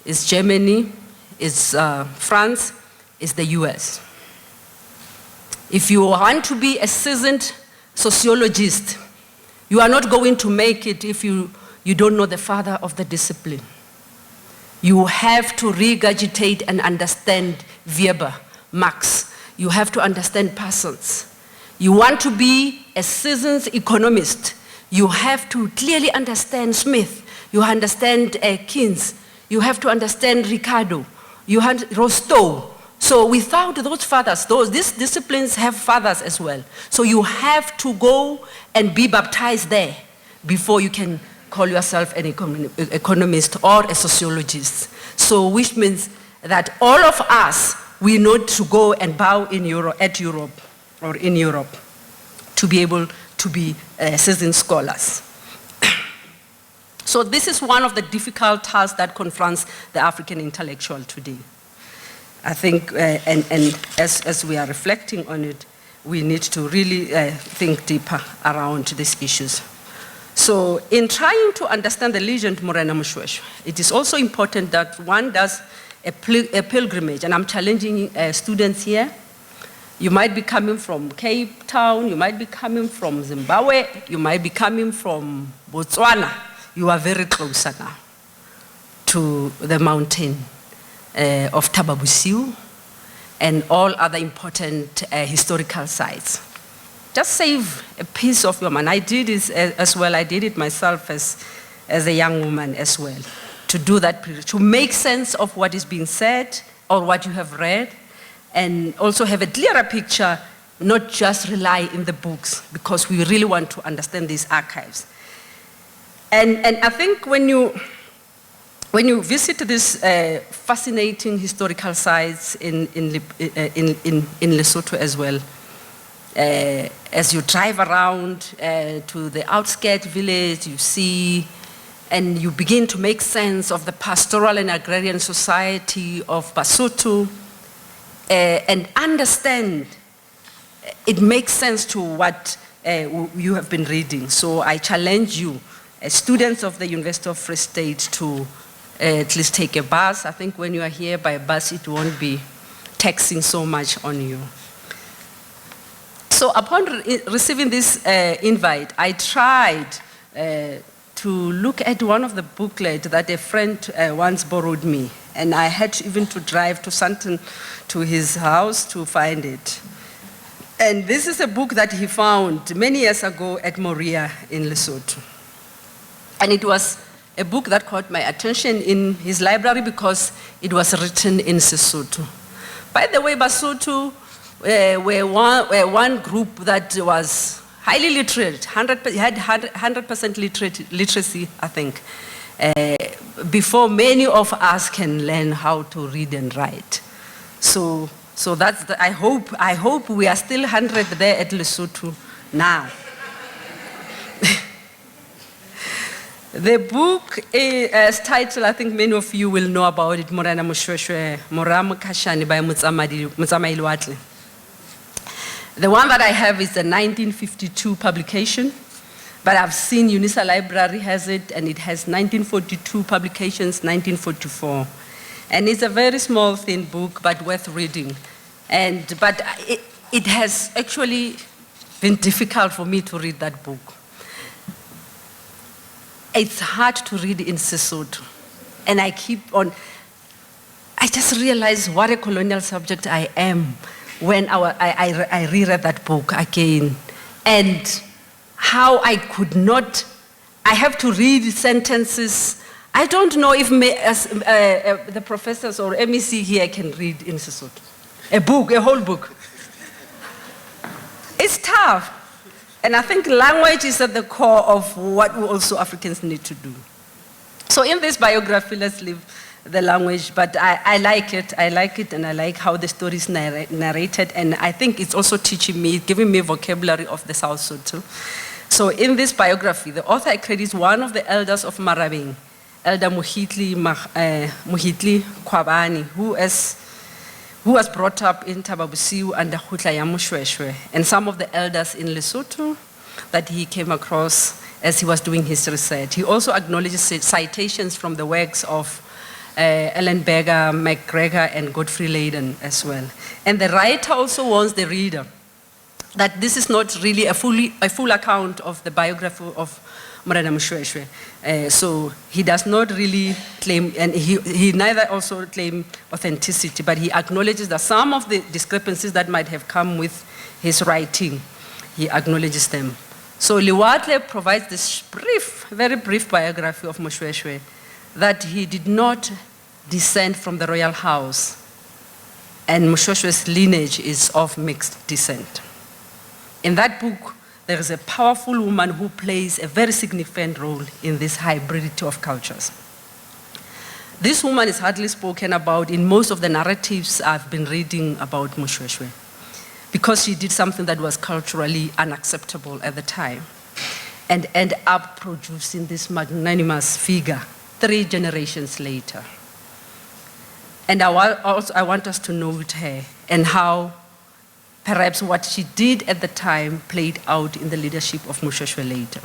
is Germany, is France, is the US. If you want to be a seasoned sociologist, you are not going to make it if you don't know the father of the discipline. You have to regurgitate and understand Weber, Marx. You have to understand Parsons. You want to be a seasoned economist, you have to clearly understand Smith. you understand Keynes, you have to understand Ricardo, you have Rostow. So without those fathers, these disciplines have fathers as well. So you have to go and be baptized there before you can call yourself an economist or a sociologist. So which means that all of us, we need to go and bow in Europe, in Europe, to be able to be citizen scholars. So this is one of the difficult tasks that confronts the African intellectual today. I think, and as we are reflecting on it, we need to really think deeper around these issues. So in trying to understand the legend Morena Moshoeshoe, it is also important that one does a pilgrimage, and I'm challenging students here. You might be coming from Cape Town, you might be coming from Zimbabwe, you might be coming from Botswana. You are very close now to the mountain of Thabo and all other important historical sites. Just save a piece of your mind. I did it as well. I did it myself as a young woman as well, to do that, to make sense of what is being said or what you have read, and also have a clearer picture, not just rely in the books, because we really want to understand these archives. And I think when you visit these fascinating historical sites in Lesotho as well, as you drive around to the outskirts village, you see, and you begin to make sense of the pastoral and agrarian society of Basotho, and understand, it makes sense to what you have been reading. So I challenge you, as students of the University of Free State, to at least take a bus. I think when you are here by bus, it won't be taxing so much on you. So upon receiving this invite, I tried to look at one of the booklets that a friend once borrowed me, and I had even to drive to Sandton to his house to find it. And this is a book that he found many years ago at Moria in Lesotho. And it was a book that caught my attention in his library because it was written in Sesotho. By the way, Basotho were one group that was highly literate, had 100% literacy, I think, before many of us can learn how to read and write. So that's I hope we are still 100 there at Lesotho now. The book is titled, I think many of you will know about it, Morena Moshoeshoe, Moramu Kashani by Mutsamai Luatle. The one that I have is a 1952 publication, but I've seen UNISA Library has it, and it has 1942 publications, 1944. And it's a very small, thin book, but worth reading. But it has actually been difficult for me to read that book. It's hard to read in Sesotho. And I just realized what a colonial subject I am when I reread that book again. And how I could not, I have to read sentences. I don't know if the professors or MEC here can read in Sesotho. A whole book. It's tough. And I think language is at the core of what we also Africans need to do. So in this biography, let's leave the language, but I like it, and I like how the story is narrated, and I think it's also teaching me, giving me vocabulary of the South Sotho. So in this biography, the author credits one of the elders of Marabeng, Elder Mohitli Kwabani, who was brought up in Thabo under Khutla ya Moshoeshoe, and some of the elders in Lesotho that he came across as he was doing his research. He also acknowledges citations from the works of Ellenberger, McGregor, and Godfrey Leyden as well. And the writer also warns the reader that this is not really a full account of the biography of Morena Moshoeshoe. So he does not really claim, and he neither also claim authenticity, but he acknowledges that some of the discrepancies that might have come with his writing, he acknowledges them. So Liwatle provides this brief, very brief biography of Moshoeshoe, that he did not descend from the royal house, and Moshoeshoe's lineage is of mixed descent. In that book, there is a powerful woman who plays a very significant role in this hybridity of cultures. This woman is hardly spoken about in most of the narratives I've been reading about Moshoeshoe, because she did something that was culturally unacceptable at the time and ended up producing this magnanimous figure 3 generations later. And I want us to note her and how perhaps what she did at the time played out in the leadership of Moshoeshoe later.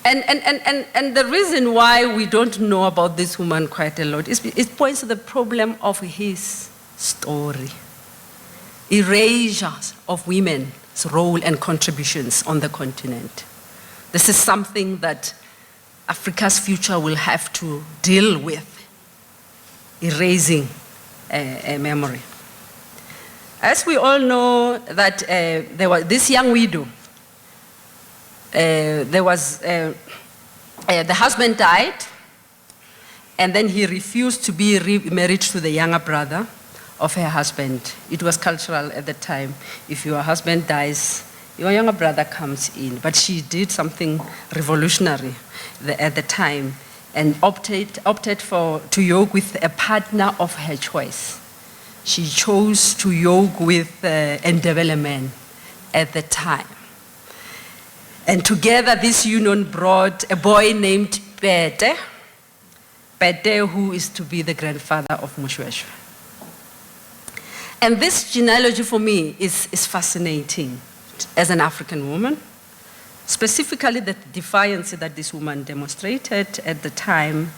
And the reason why we don't know about this woman quite a lot is it points to the problem of his story. Erasure of women's role and contributions on the continent. This is something that Africa's future will have to deal with, erasing a memory. As we all know that there was this young widow, the husband died, and then he refused to be remarried to the younger brother of her husband. It was cultural at the time. If your husband dies, your younger brother comes in. But she did something revolutionary at the time and opted to yoke with a partner of her choice. She chose to yoke with Ndebele at the time. And together this union brought a boy named Pete, who is to be the grandfather of Moshoeshoe. And this genealogy for me is fascinating as an African woman, specifically the defiance that this woman demonstrated at the time.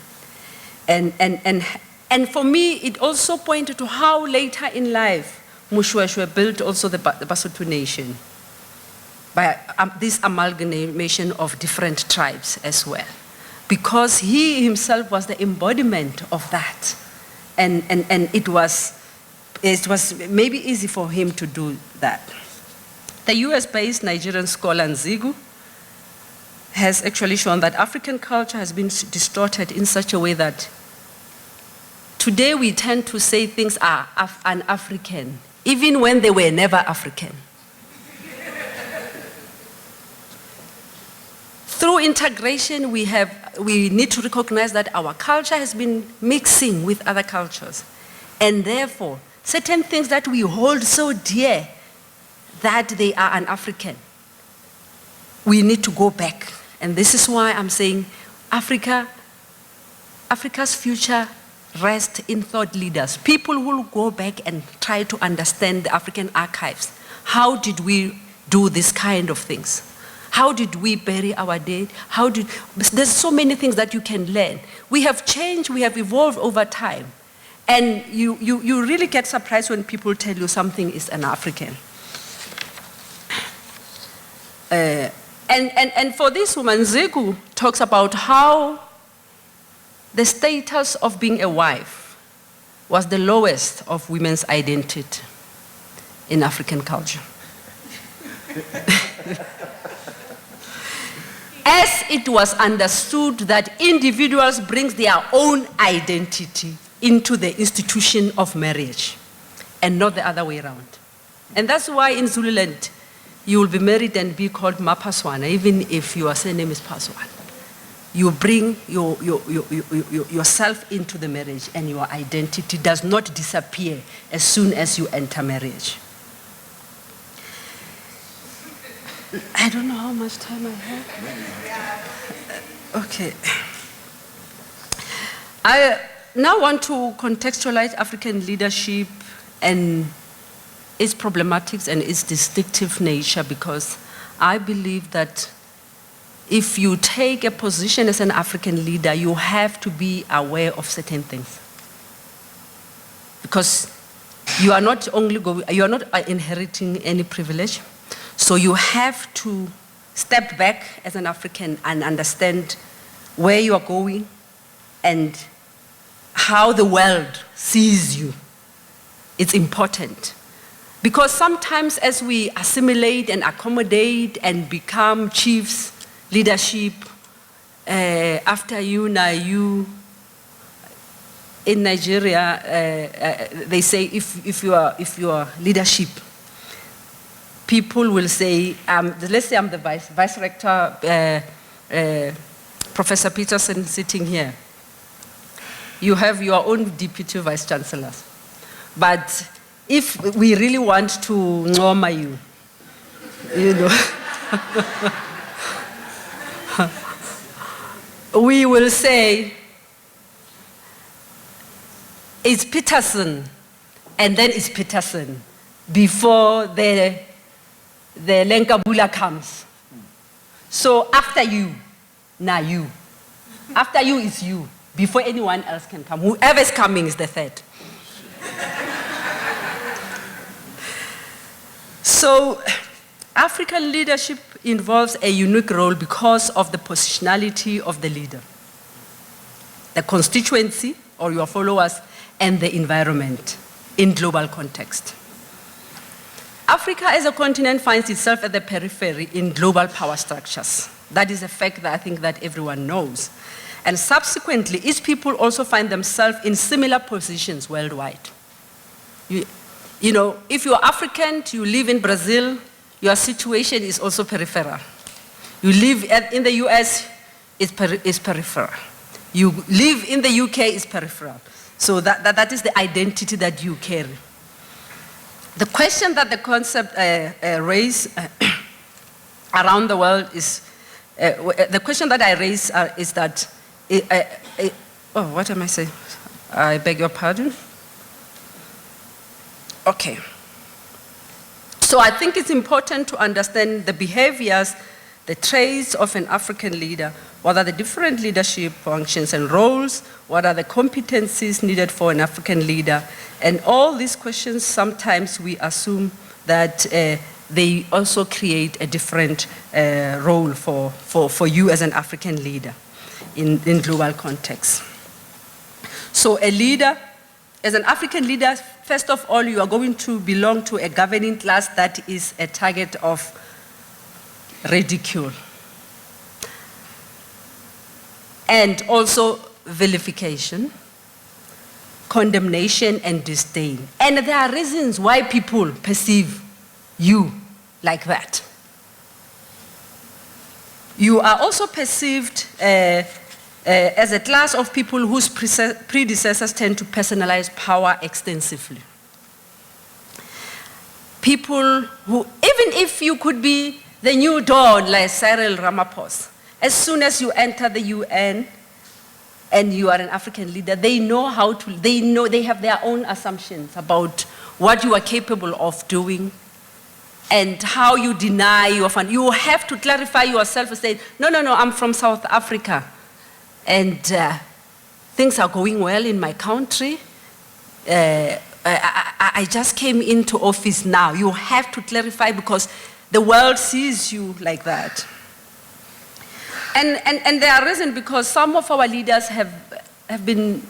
And for me, it also pointed to how later in life, Moshoeshoe built also the Basotho nation by this amalgamation of different tribes as well. Because he himself was the embodiment of that. And it was maybe easy for him to do that. The US-based Nigerian scholar Nzigu has actually shown that African culture has been distorted in such a way that today we tend to say things are un-African, even when they were never African. Through integration, we need to recognize that our culture has been mixing with other cultures. And therefore, certain things that we hold so dear that they are un-African, we need to go back. And this is why I'm saying Africa's future rests in thought leaders, people who will go back and try to understand the African archives. How did we do this kind of things? How did we bury our dead? There's so many things that you can learn. We have changed, we have evolved over time. And you really get surprised when people tell you something is an African. And for this woman, Nzigu talks about how the status of being a wife was the lowest of women's identity in African culture. As it was understood that individuals bring their own identity into the institution of marriage and not the other way around. And that's why in Zululand, you will be married and be called Mapaswana, even if your surname is Paswana. You bring yourself into the marriage and your identity does not disappear as soon as you enter marriage. I don't know how much time I have. Okay. I now want to contextualize African leadership and its problematics and its distinctive nature, because I believe that if you take a position as an African leader, you have to be aware of certain things. Because you are not inheriting any privilege. So you have to step back as an African and understand where you are going and how the world sees you. It's important. Because sometimes as we assimilate and accommodate and become chiefs, leadership, after you, now you, in Nigeria, they say if you are leadership, people will say, let's say I'm the vice rector, Professor Peterson sitting here. You have your own deputy vice chancellors. But if we really want to ngoma you, you know, we will say, it's Peterson, and then it's Peterson, before the Lenkabula comes. So after you, now you. After you is you, before anyone else can come. Whoever is coming is the third. So African leadership involves a unique role because of the positionality of the leader, the constituency or your followers, and the environment in global context. Africa as a continent finds itself at the periphery in global power structures. That is a fact that I think that everyone knows. And subsequently, its people also find themselves in similar positions worldwide. You know, if you're African, you live in Brazil, your situation is also peripheral. You live in the US, it's peripheral. You live in the UK, it's peripheral. So that is the identity that you carry. The question that the concept raise around the world is, the question that I raise is that, oh, what am I saying? I beg your pardon. Okay. So I think it's important to understand the behaviors, the traits of an African leader, what are the different leadership functions and roles, what are the competencies needed for an African leader, and all these questions sometimes we assume that they also create a different role for you as an African leader in global context. So a leader, as an African leader, first of all, you are going to belong to a governing class that is a target of ridicule and also vilification, condemnation, and disdain. And there are reasons why people perceive you like that. You are also perceived as a class of people whose predecessors tend to personalize power extensively. People who, even if you could be the new dawn like Cyril Ramaphosa, as soon as you enter the UN and you are an African leader, they know how to, they have their own assumptions about what you are capable of doing and how you deny your fund. You have to clarify yourself and say, no, I'm from South Africa. And things are going well in my country. I just came into office now. You have to clarify because the world sees you like that. And there are reasons because some of our leaders have been,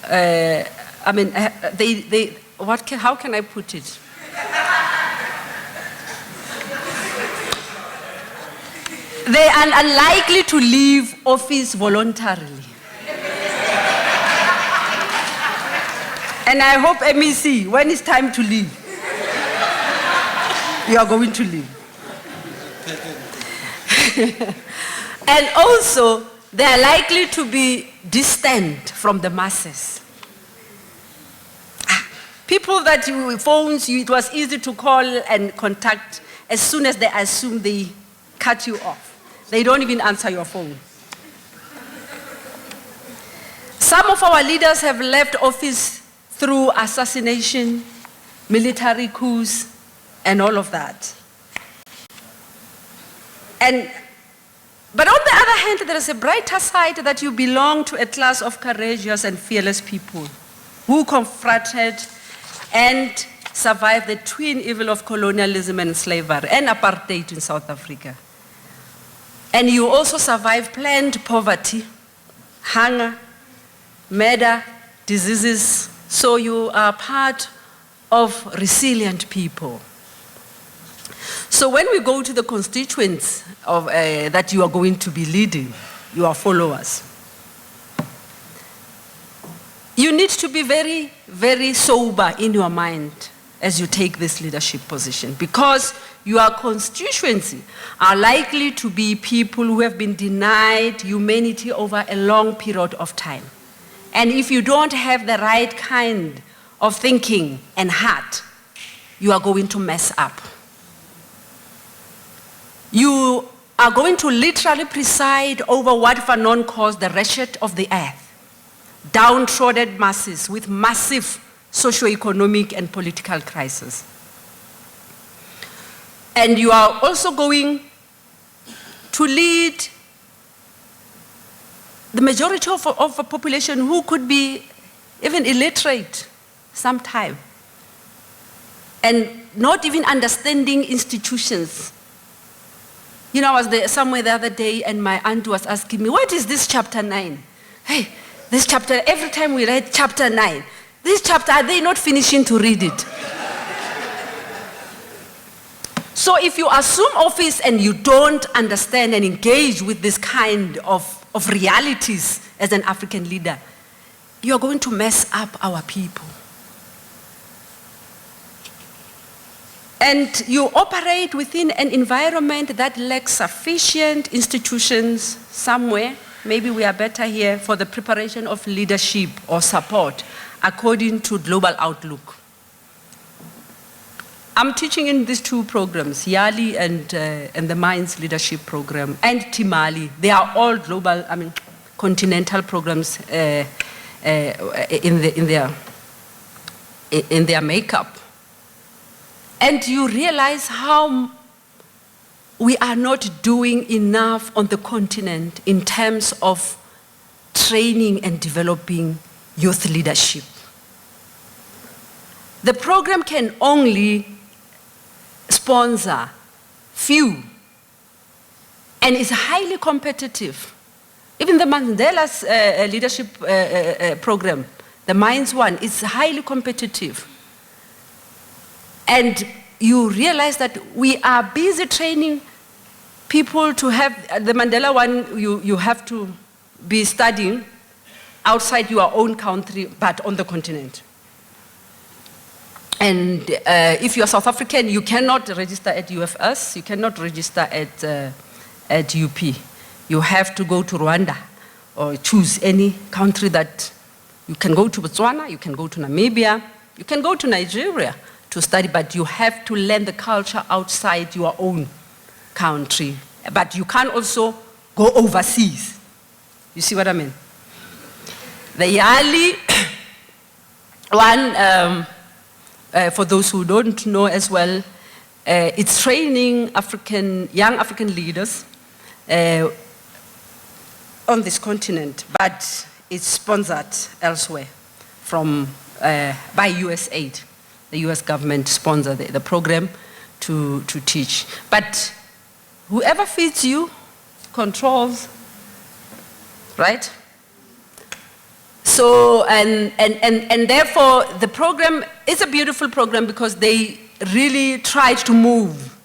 how can I put it? They are unlikely to leave office voluntarily. And I hope MEC, when it's time to leave, you are going to leave. And also, they are likely to be distant from the masses. People that you phones you, it was easy to call and contact. As soon as they assume, they cut you off. They don't even answer your phone. Some of our leaders have left office through assassination, military coups, and all of that. But on the other hand, there is a brighter side that you belong to a class of courageous and fearless people who confronted and survived the twin evil of colonialism and slavery and apartheid in South Africa. And you also survived planned poverty, hunger, murder, diseases. So you are part of resilient people. So when we go to the constituents of, that you are going to be leading, your followers, you need to be very, very sober in your mind as you take this leadership position, because your constituency are likely to be people who have been denied humanity over a long period of time. And if you don't have the right kind of thinking and heart, you are going to mess up. You are going to literally preside over what Fanon calls the wretched of the earth, downtrodden masses with massive socio-economic and political crisis. And you are also going to lead the majority of a population who could be even illiterate sometime and not even understanding institutions. You know, I was there somewhere the other day and my aunt was asking me, what is this chapter 9? Hey, this chapter, every time we read chapter 9, this chapter, are they not finishing to read it? So if you assume office and you don't understand and engage with this kind of realities as an African leader, you're going to mess up our people. And you operate within an environment that lacks sufficient institutions somewhere. Maybe we are better here for the preparation of leadership or support according to Global Outlook. I'm teaching in these two programs, YALI and the Minds Leadership Program, and Timali. They are all global, continental programs in their makeup. And you realize how we are not doing enough on the continent in terms of training and developing youth leadership. The program can only sponsor few and is highly competitive. Even the Mandela's leadership program, the Minds one, is highly competitive. And you realize that we are busy training people to have, the Mandela one, you have to be studying outside your own country, but on the continent. And if you are South African, you cannot register at UFS, you cannot register at UP. You have to go to Rwanda or choose any country that you can go to. Botswana, you can go to Namibia, you can go to Nigeria to study, but you have to learn the culture outside your own country. But you can also go overseas. You see what I mean? The YALI one, for those who don't know as well, it's training young African leaders on this continent, but it's sponsored elsewhere by USAID. The US government sponsors the program to teach. But whoever feeds you controls, right? So, and therefore, the program is a beautiful program because they really tried to move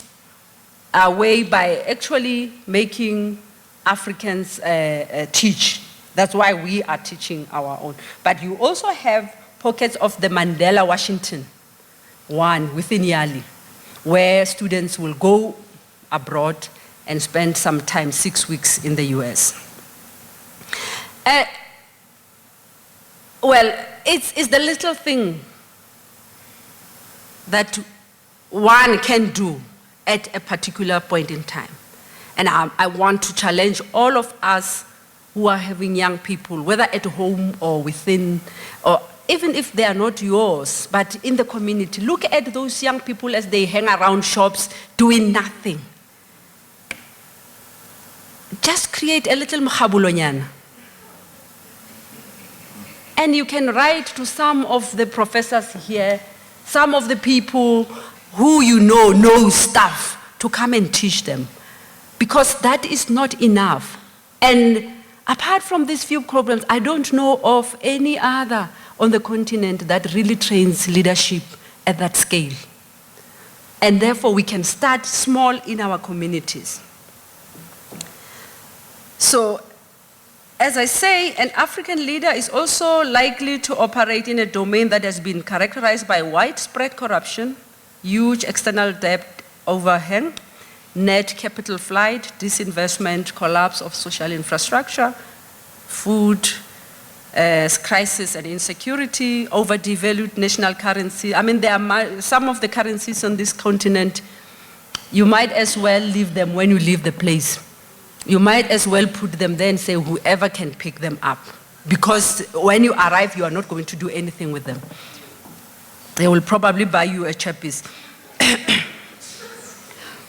away by actually making Africans teach. That's why we are teaching our own. But you also have pockets of the Mandela Washington one within YALI, where students will go abroad and spend some time, 6 weeks in the US. Well, it's the little thing that one can do at a particular point in time. And I want to challenge all of us who are having young people, whether at home or within, or even if they are not yours, but in the community. Look at those young people as they hang around shops doing nothing. Just create a little mkhabulonyana. And you can write to some of the professors here, some of the people who you know stuff, to come and teach them. Because that is not enough. And apart from these few programs, I don't know of any other on the continent that really trains leadership at that scale. And therefore, we can start small in our communities. So, as I say, an African leader is also likely to operate in a domain that has been characterized by widespread corruption, huge external debt overhang, net capital flight, disinvestment, collapse of social infrastructure, food crisis and insecurity, overdevalued national currency. I mean, there are some of the currencies on this continent, you might as well leave them when you leave the place. You might as well put them there and say whoever can pick them up. Because when you arrive, you are not going to do anything with them. They will probably buy you a chappies.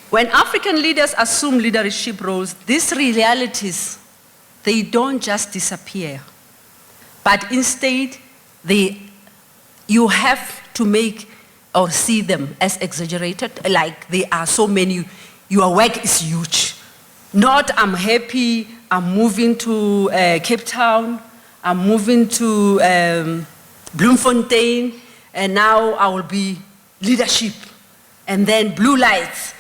When African leaders assume leadership roles, these realities, they don't just disappear. But instead, you have to make or see them as exaggerated, like they are so many, your work is huge. Not, I'm happy, I'm moving to Cape Town, I'm moving to Bloemfontein, and now I will be leadership. And then blue lights.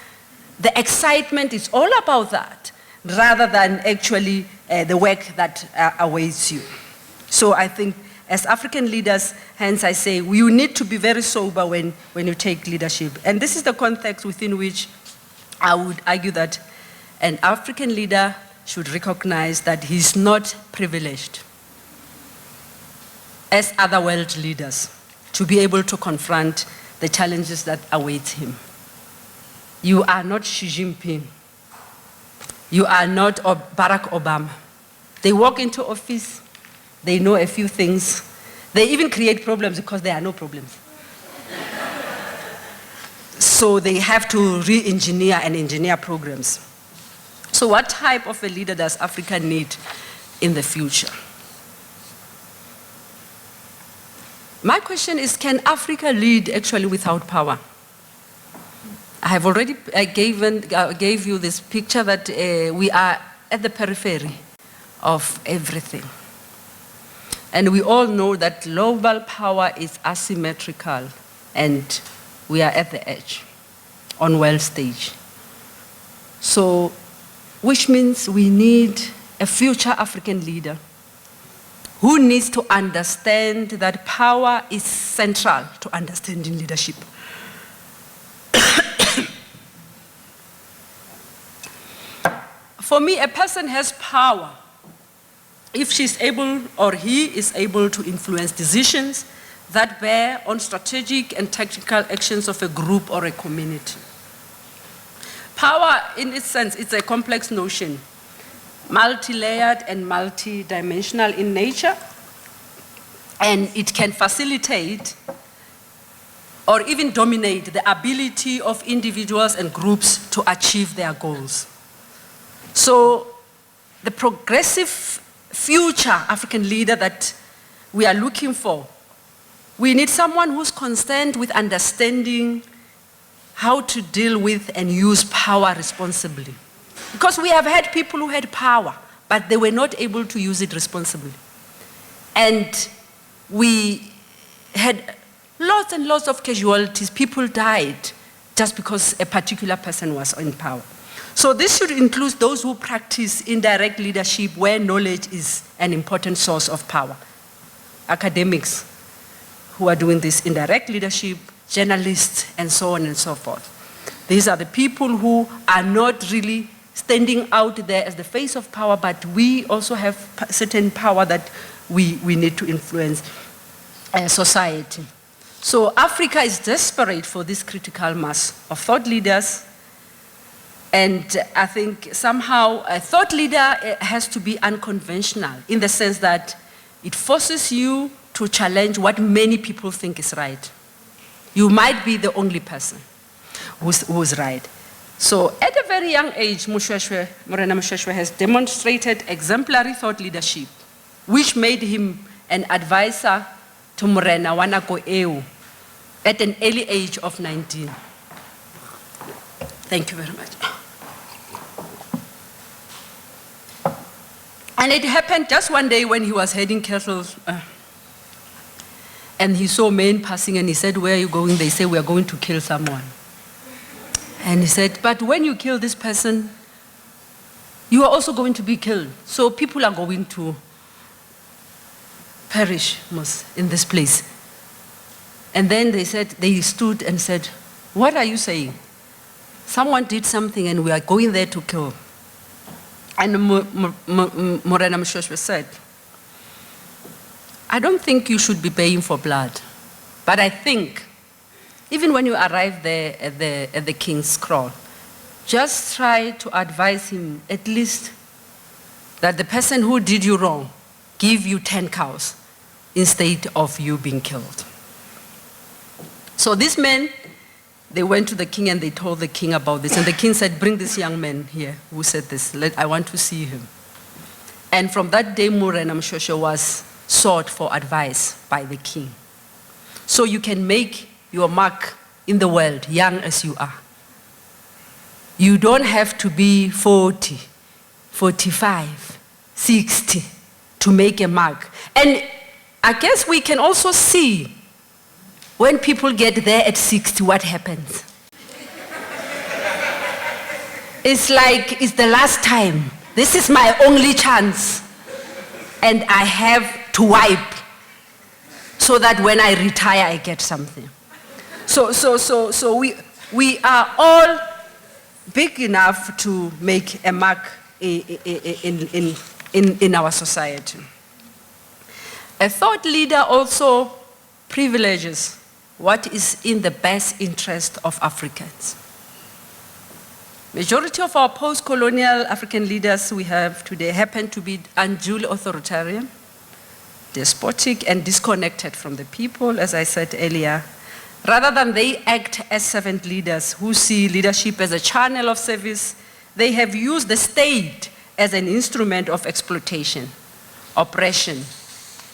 The excitement is all about that, rather than actually the work that awaits you. So I think as African leaders, hence I say, you need to be very sober when you take leadership. And this is the context within which I would argue that an African leader should recognize that he's not privileged as other world leaders to be able to confront the challenges that await him. You are not Xi Jinping. You are not Barack Obama. They walk into office, they know a few things. They even create problems because there are no problems. So they have to re-engineer and engineer programs. So what type of a leader does Africa need in the future? My question is, can Africa lead actually without power? I have already gave you this picture that we are at the periphery of everything. And we all know that global power is asymmetrical, and we are at the edge, on world stage. So, which means we need a future African leader who needs to understand that power is central to understanding leadership. For me, a person has power if she's able or he is able to influence decisions that bear on strategic and tactical actions of a group or a community. Power, in its sense, it's a complex notion, multi-layered and multi-dimensional in nature, and it can facilitate or even dominate the ability of individuals and groups to achieve their goals. So the progressive future African leader that we are looking for, we need someone who's concerned with understanding how to deal with and use power responsibly. Because we have had people who had power, but they were not able to use it responsibly. And we had lots and lots of casualties. People died just because a particular person was in power. So this should include those who practice indirect leadership where knowledge is an important source of power. Academics who are doing this indirect leadership, journalists, and so on and so forth. These are the people who are not really standing out there as the face of power, but we also have certain power that we need to influence society. So Africa is desperate for this critical mass of thought leaders. And I think somehow a thought leader has to be unconventional in the sense that it forces you to challenge what many people think is right. You might be the only person who's right. So at a very young age, Morena Moshoeshoe has demonstrated exemplary thought leadership, which made him an advisor to Morena Wanako Ewu at an early age of 19. Thank you very much. And it happened just one day when he was herding cattle. And he saw men passing and he said, "Where are you going?" They say, "We are going to kill someone." And he said, "But when you kill this person, you are also going to be killed. So people are going to perish in this place." And then they stood and said, "What are you saying? Someone did something and we are going there to kill." And Morena Moshoeshoe said, "I don't think you should be paying for blood. But I think, even when you arrive there at the king's kraal, just try to advise him at least that the person who did you wrong give you 10 cows instead of you being killed." So these men, they went to the king and they told the king about this. And the king said, "Bring this young man here who said this. I want to see him." And from that day, Morena Moshoeshoe was sought for advice by the king. So you can make your mark in the world young as you are. You don't have to be 40, 45, 60 to make a mark. And I guess we can also see when people get there at 60, what happens? It's like, it's the last time. This is my only chance. And I have to wipe so that when I retire, I get something. So we are all big enough to make a mark in our society. A thought leader also privileges what is in the best interest of Africans. Majority of our post-colonial African leaders we have today happen to be unduly authoritarian, despotic, and disconnected from the people, as I said earlier. Rather than they act as servant leaders who see leadership as a channel of service, they have used the state as an instrument of exploitation, oppression,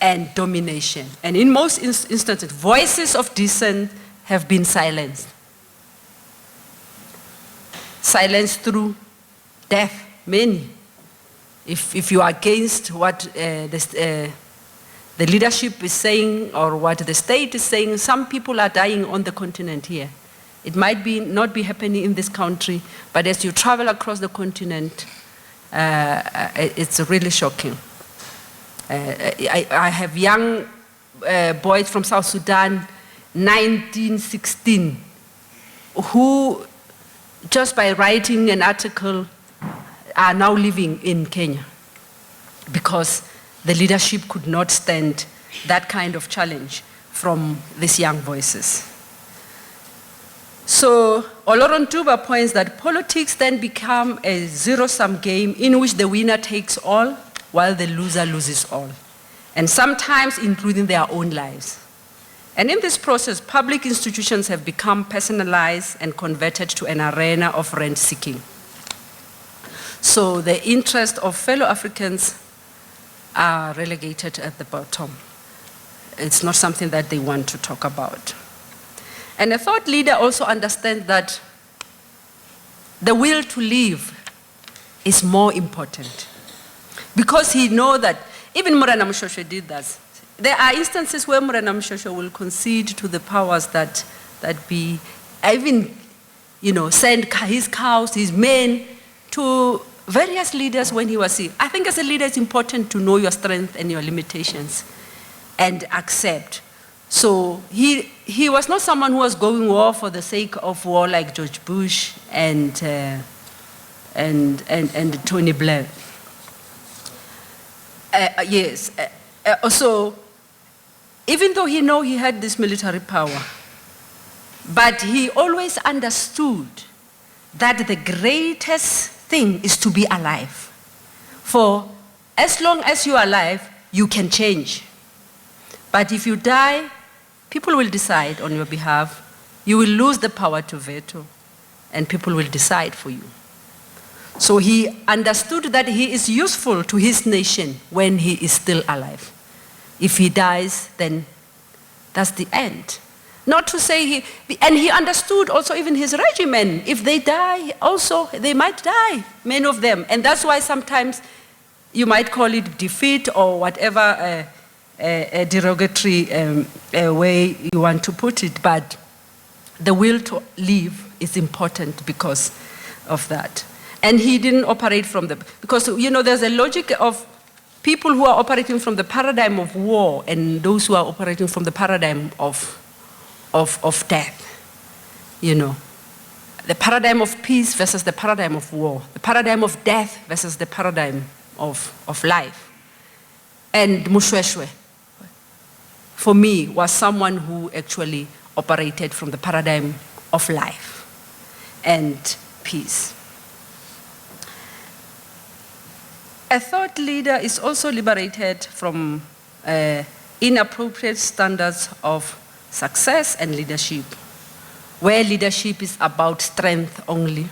and domination. And in most instances, voices of dissent have been silenced. Silenced through death, many. If you are against what the leadership is saying or what the state is saying, some people are dying on the continent here. It might not be happening in this country, but as you travel across the continent, it's really shocking. I have young boys from South Sudan, 1916, who just by writing an article are now living in Kenya because the leadership could not stand that kind of challenge from these young voices. So Olorontuba points that politics then become a zero-sum game in which the winner takes all while the loser loses all, and sometimes including their own lives. And in this process, public institutions have become personalized and converted to an arena of rent-seeking. So the interests of fellow Africans are relegated at the bottom. It's not something that they want to talk about. And a thought leader also understands that the will to live is more important, because he knows that even Morena Moshoeshoe did that. There are instances where Morena Moshoeshoe will concede to the powers that be, even, send his cows, his men to various leaders when he was sick. I think as a leader, it's important to know your strength and your limitations and accept. So he was not someone who was going war for the sake of war like George Bush and Tony Blair. Also, even though he had this military power, but he always understood that the greatest thing is to be alive. For as long as you are alive, you can change. But if you die, people will decide on your behalf. You will lose the power to veto, and people will decide for you. So he understood that he is useful to his nation when he is still alive. If he dies, then that's the end. Not to say and he understood also even his regiment. If they die, also they might die, many of them. And that's why sometimes you might call it defeat or whatever a derogatory way you want to put it, but the will to live is important because of that. And he didn't operate from because, you know, there's a logic of people who are operating from the paradigm of war and those who are operating from the paradigm of death, you know. The paradigm of peace versus the paradigm of war. The paradigm of death versus the paradigm of life. And Moshoeshoe, for me, was someone who actually operated from the paradigm of life and peace. A thought leader is also liberated from inappropriate standards of success and leadership, where leadership is about strength only.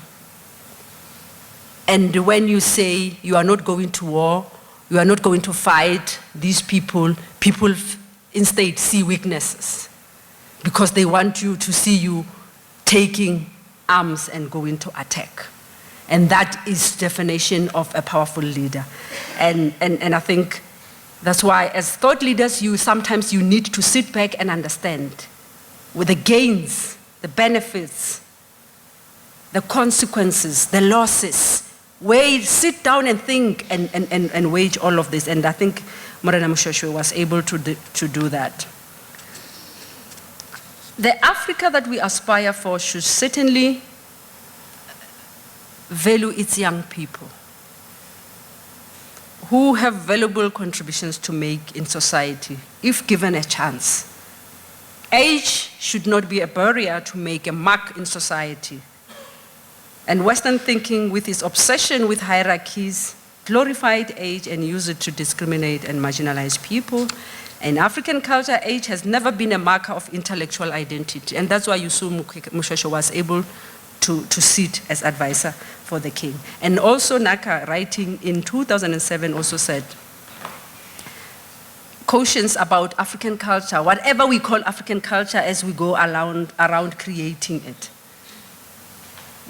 And when you say you are not going to war, you are not going to fight these people, people instead see weaknesses because they want you to see you taking arms and going to attack. And that is definition of a powerful leader. And I think that's why as thought leaders, sometimes you need to sit back and understand with the gains, the benefits, the consequences, the losses. Sit down and think and wage all of this. And I think Morena Moshoeshoe was able to do that. The Africa that we aspire for should certainly value its young people who have valuable contributions to make in society if given a chance. Age should not be a barrier to make a mark in society. And Western thinking, with its obsession with hierarchies, glorified age and use it to discriminate and marginalize people. In African culture, age has never been a marker of intellectual identity. And that's why Yusu Moshoeshoe was able to sit as advisor for the king. And also Naka, writing in 2007, also said, cautions about African culture, whatever we call African culture as we go around creating it,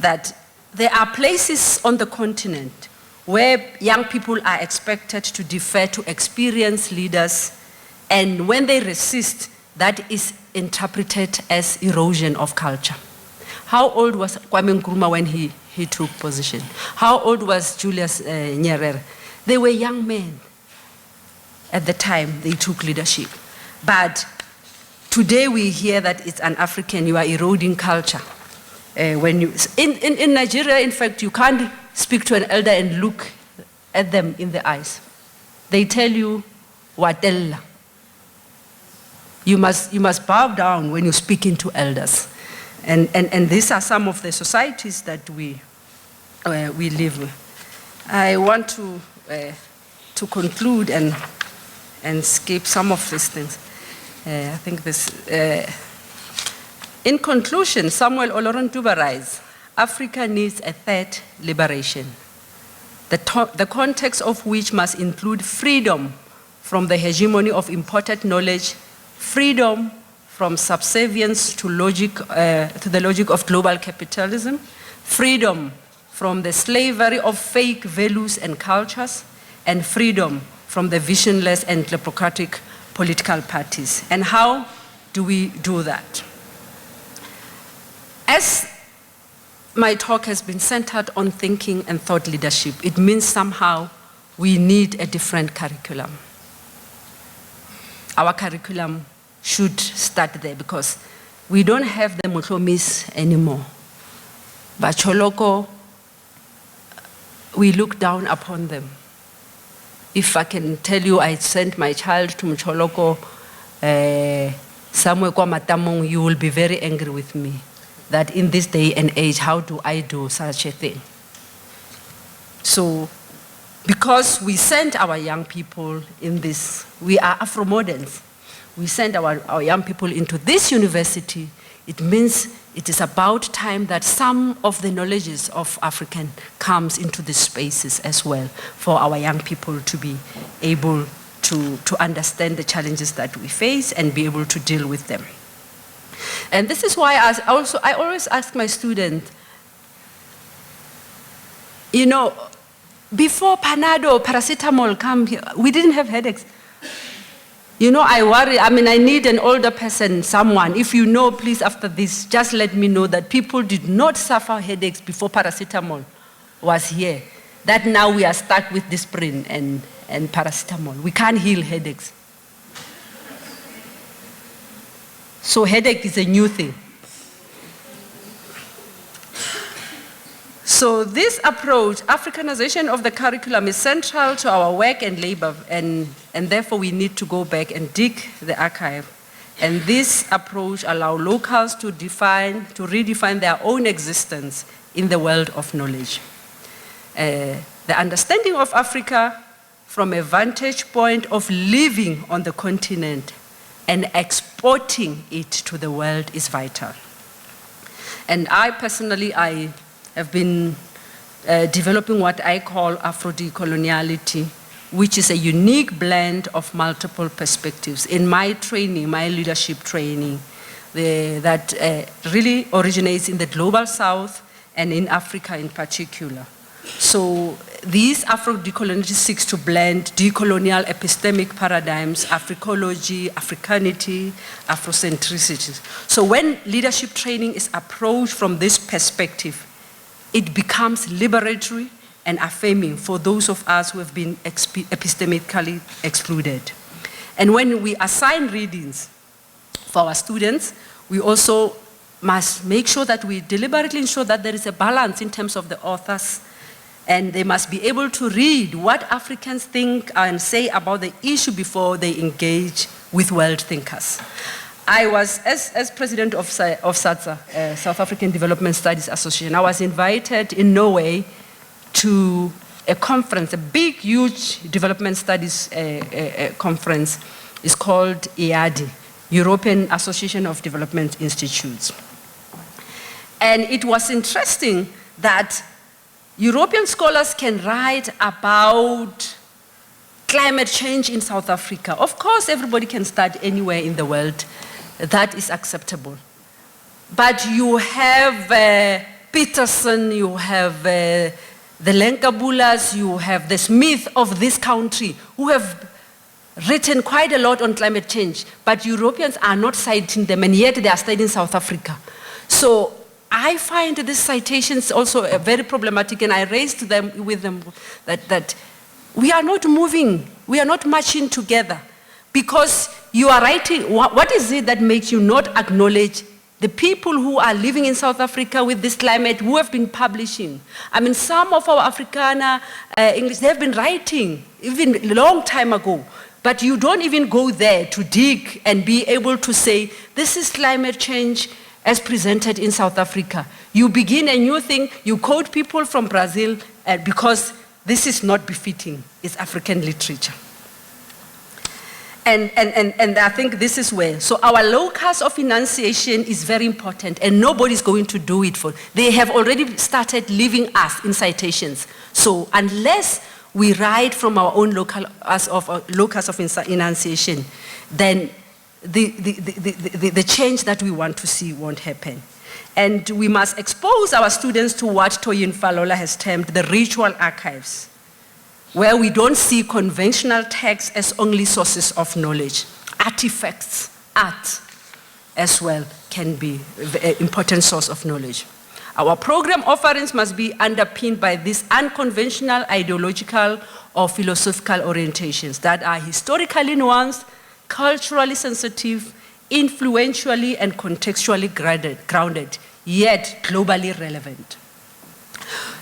that there are places on the continent where young people are expected to defer to experienced leaders, and when they resist, that is interpreted as erosion of culture. How old was Kwame Nkrumah when he took position? How old was Julius Nyerere? They were young men at the time they took leadership. But today we hear that it's an African, you are eroding culture. In Nigeria, in fact, you can't speak to an elder and look at them in the eyes. They tell you, Watella. You must bow down when you're speaking to elders. And these are some of the societies that we live with. I want to conclude and skip some of these things. I think this, in conclusion, Samuel Olorontuba writes, Africa needs a third liberation, the context of which must include freedom from the hegemony of imported knowledge, freedom from subservience to the logic of global capitalism, freedom from the slavery of fake values and cultures, and freedom from the visionless and kleptocratic political parties. And how do we do that? As my talk has been centered on thinking and thought leadership, it means somehow we need a different curriculum. Our curriculum should start there because we don't have the Mutlomis anymore. But Choloko, we look down upon them. If I can tell you I sent my child to Mcholoko somewhere kwa Matamong, you will be very angry with me. That in this day and age, how do I do such a thing? So, because we sent our young people in this, we are Afro-moderns. We send our young people into this university. It means it is about time that some of the knowledges of African comes into these spaces as well for our young people to be able to understand the challenges that we face and be able to deal with them. And this is why I always ask my students, you know, before Panado, paracetamol come here, we didn't have headaches. You know, I worry, I mean, I need an older person, someone. If you know, please, after this, just let me know that people did not suffer headaches before paracetamol was here. That now we are stuck with Disprin and paracetamol. We can't heal headaches. So headache is a new thing. So this approach, Africanization of the curriculum, is central to our work and labor, and therefore we need to go back and dig the archive. And this approach allows locals to redefine their own existence in the world of knowledge. The understanding of Africa from a vantage point of living on the continent and exporting it to the world is vital. And I personally, I have been developing what I call Afro-decoloniality, which is a unique blend of multiple perspectives. In my training, my leadership training, that really originates in the Global South and in Africa in particular. So these Afro-decoloniality seeks to blend decolonial epistemic paradigms, Africology, Africanity, Afrocentricity. So when leadership training is approached from this perspective, it becomes liberatory and affirming for those of us who have been epistemically excluded. And when we assign readings for our students, we also must make sure that we deliberately ensure that there is a balance in terms of the authors, and they must be able to read what Africans think and say about the issue before they engage with world thinkers. I was, as president of SADSA, South African Development Studies Association, I was invited in Norway to a conference, a big, huge development studies conference. It's called EADI, European Association of Development Institutes. And it was interesting that European scholars can write about climate change in South Africa. Of course, everybody can study anywhere in the world. That is acceptable. But you have Peterson, you have the Lenkabulas, you have the Smith of this country who have written quite a lot on climate change, but Europeans are not citing them, and yet they are studying South Africa. So I find these citations also very problematic, and I raised them with them that we are not moving, we are not marching together, because you are writing, what is it that makes you not acknowledge the people who are living in South Africa with this climate, who have been publishing? I mean, some of our Afrikaner English, they have been writing even a long time ago, but you don't even go there to dig and be able to say, this is climate change as presented in South Africa. You begin a new thing, you quote people from Brazil because this is not befitting, it's African literature. And I think this is where, so our locus of enunciation is very important, and nobody's going to do it for, they have already started leaving us in citations. So unless we write from our own locus of enunciation, then the change that we want to see won't happen. And we must expose our students to what Toyin Falola has termed the ritual archives, where we don't see conventional texts as only sources of knowledge. Artifacts, art as well, can be an important source of knowledge. Our program offerings must be underpinned by these unconventional ideological or philosophical orientations that are historically nuanced, culturally sensitive, influentially and contextually grounded, yet globally relevant.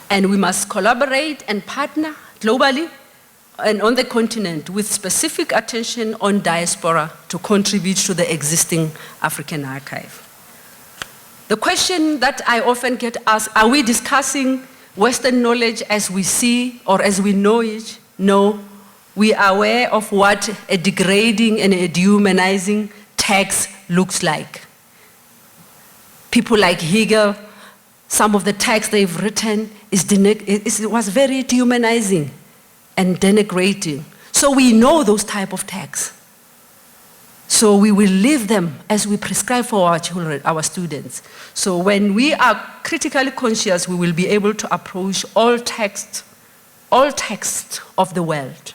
And we must collaborate and partner globally and on the continent with specific attention on diaspora to contribute to the existing African archive. The question that I often get asked, are we discussing Western knowledge as we see or as we know it? No, we are aware of what a degrading and a dehumanizing text looks like. People like Hegel, some of the text they've written it was very dehumanizing and denigrating. So we know those type of texts. So we will live them as we prescribe for our children, our students. So when we are critically conscious, we will be able to approach all texts of the world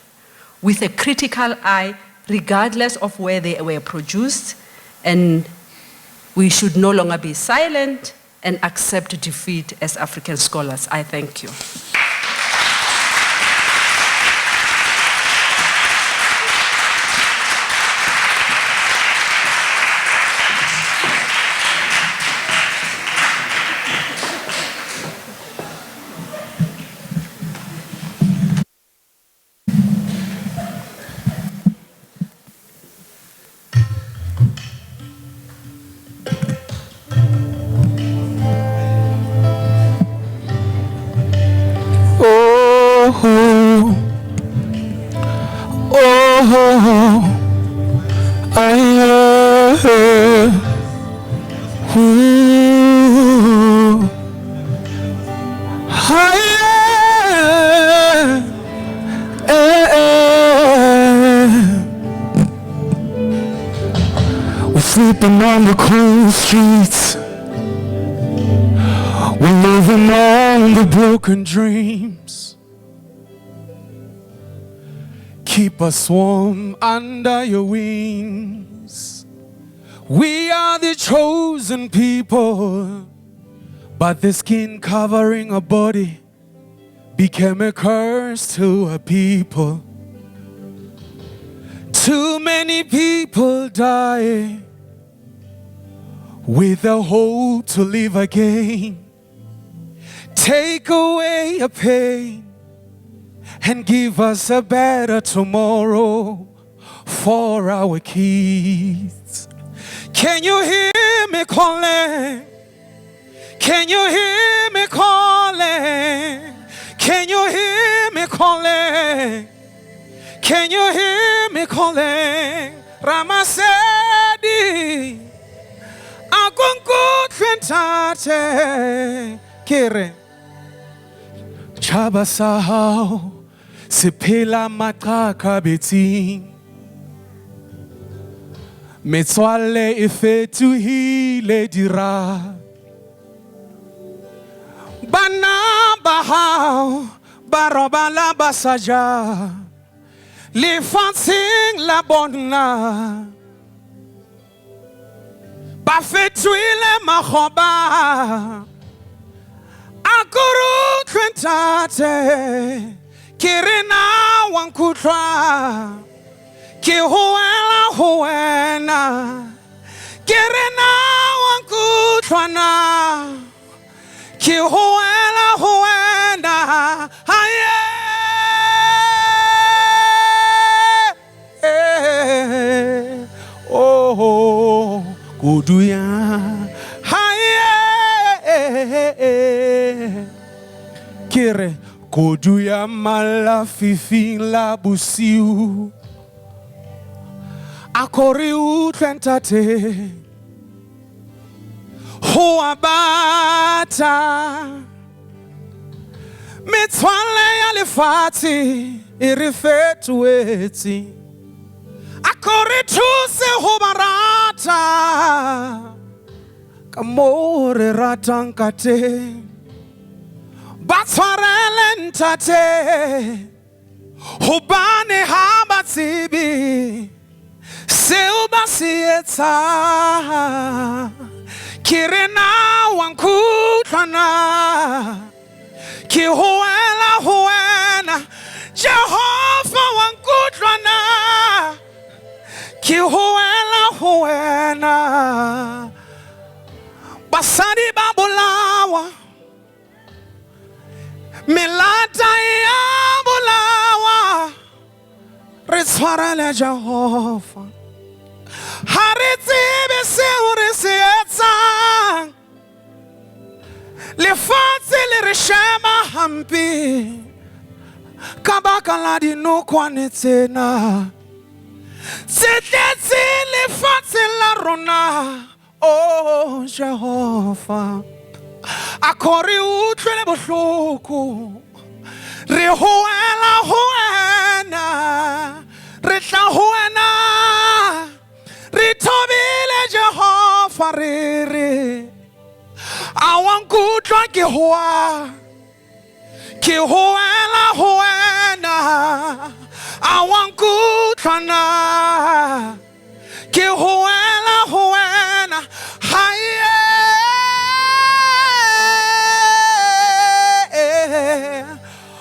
with a critical eye regardless of where they were produced, and we should no longer be silent and accept defeat as African scholars. I thank you. We're sleeping on the cold streets. We're living on the broken dreams. Keep us warm under your wings. We are the chosen people, but the skin covering a body became a curse to a people. Too many people die with a hope to live again. Take away a pain and give us a better tomorrow for our kids. Can you hear me calling? Can you hear me calling? Can you hear me calling? Can you hear me calling? Ramasedi Agungu Trentate Kire Chaba Sahau Sipila Mataka Beti Metswale Ife Tuhile Dira Bana Bahau Barobala Basaja Les fanting la bonna Bafetuile mahoba Akuru Trentate Kirina Wankutra Kihuela Huena Kirina Wankutrana Kihuela Huena Haye Oh, Goduya, Haye, Kire, Goduya Malafifi la Busiu, Akoriu Trentate, Hoabata, Metswale Alifati, Irifetueti. Akorituse hubarata Kamore ratankate Batswarelentate Hubane habatibi Seubasieta Kirena wankutana Kihuela huena Jehova wankutana Kihuela huena Basadi babulawa Milata ya bulawa Rizwara le Jehova Hariti bisi urisieta Lifati lirishema hampi Kabaka ladi nukwanetena Zedezi lifati la rona Oh Jehova Akori utrele boshoku Rihuela huena Ritla huena Ritobile Jehova riri Awankutwa kihua Kihuela huena Awankutwa utlwana ke huena haye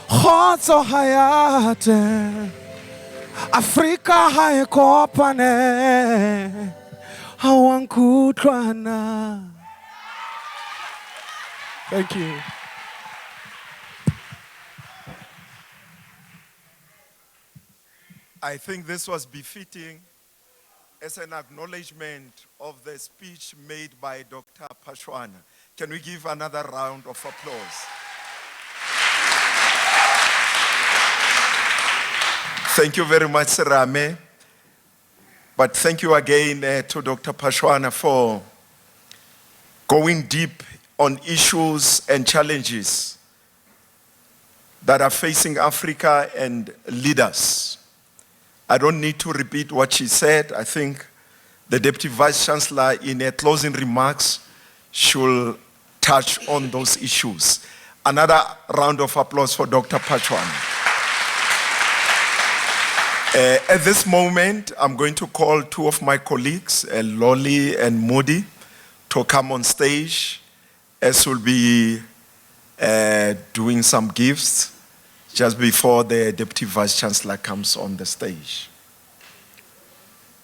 khotso hayate Afrika hae kopane hawankutlwana. Thank you. I think this was befitting as an acknowledgement of the speech made by Dr. Phaswa. Can we give another round of applause? Thank you very much, Serame. But thank you again to Dr. Phaswa for going deep on issues and challenges that are facing Africa and leaders. I don't need to repeat what she said. I think the Deputy Vice Chancellor in her closing remarks should touch on those issues. Another round of applause for Dr. Phaswa. At this moment, I'm going to call two of my colleagues, Lolly and Moody, to come on stage as we'll be doing some gifts just before the Deputy Vice Chancellor comes on the stage.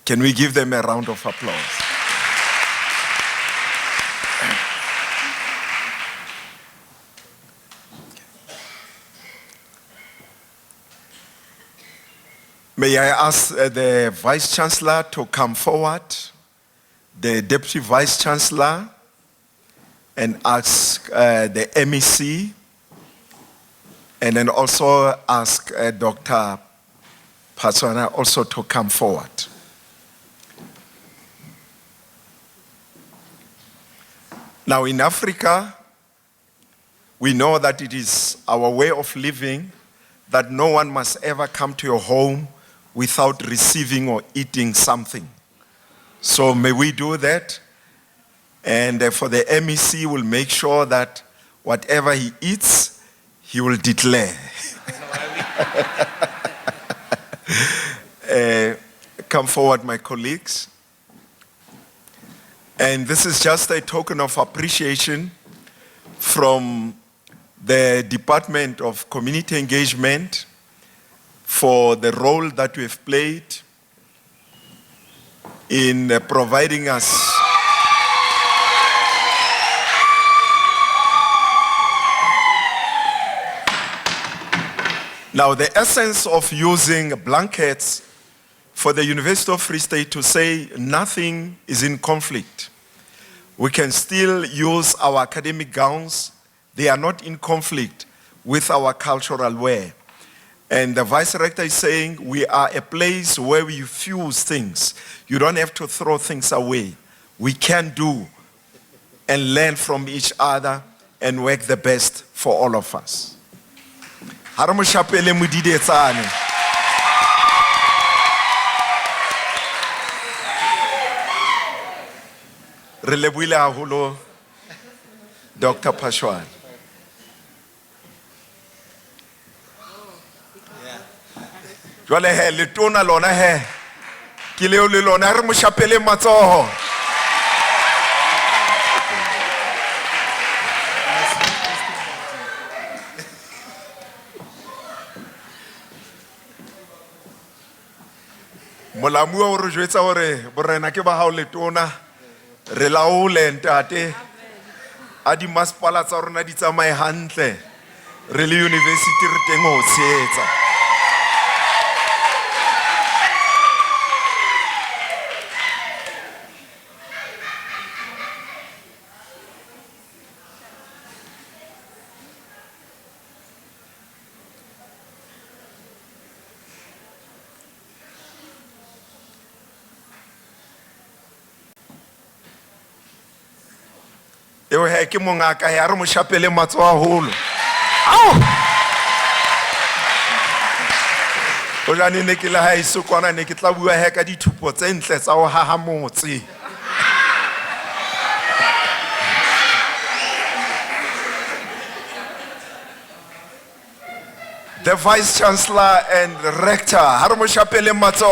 Can we give them a round of applause? May I ask the Vice Chancellor to come forward, the Deputy Vice Chancellor, and ask the MEC, and then also ask Dr. Phaswa also to come forward. Now in Africa, we know that it is our way of living that no one must ever come to your home without receiving or eating something. So may we do that, and for the MEC will make sure that whatever he eats, he will declare. Come forward, my colleagues. And this is just a token of appreciation from the Department of Community Engagement for the role that we have played in providing us Now, the essence of using blankets for the University of Free State to say nothing is in conflict. We can still use our academic gowns. They are not in conflict with our cultural wear. And the Vice Rector is saying we are a place where we fuse things. You don't have to throw things away. We can do and learn from each other and work the best for all of us. Relebile haholo Dr. Phaswa. Jwale he letona lona he ke leo le lona re mo shapele matsoho. Molamu o re jwetsa hore borena ke ba hao letona re laole ntate a di masepala tsa rona di tsamaye hantle re le university re teng ho tshehetsa. Eo he ke mongaka ya re mo shapele matsoho haholo. O jane ne ke la ha iso kwana ne ke tla bua he ka dithupo tse ntle tsa ho haha motse. the Vice Chancellor and Rector. Harmo Shapele Matso.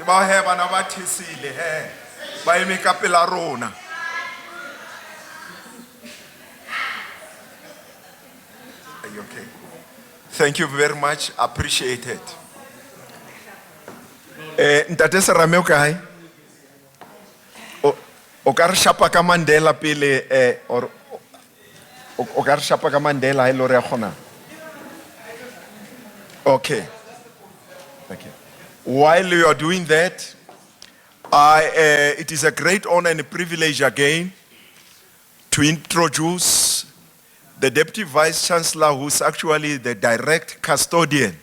Ba he bana ba thisile he ba eme ka pela rona. Are you okay? Thank you very much, appreciate it. Ntate Serame o kae? O ka re shapa ka Mandela pele or o ka re shapa ka Mandela e lo re khona. Okay. Thank you. While you are doing that, it is a great honor and a privilege again to introduce the Deputy Vice Chancellor, who's actually the direct custodian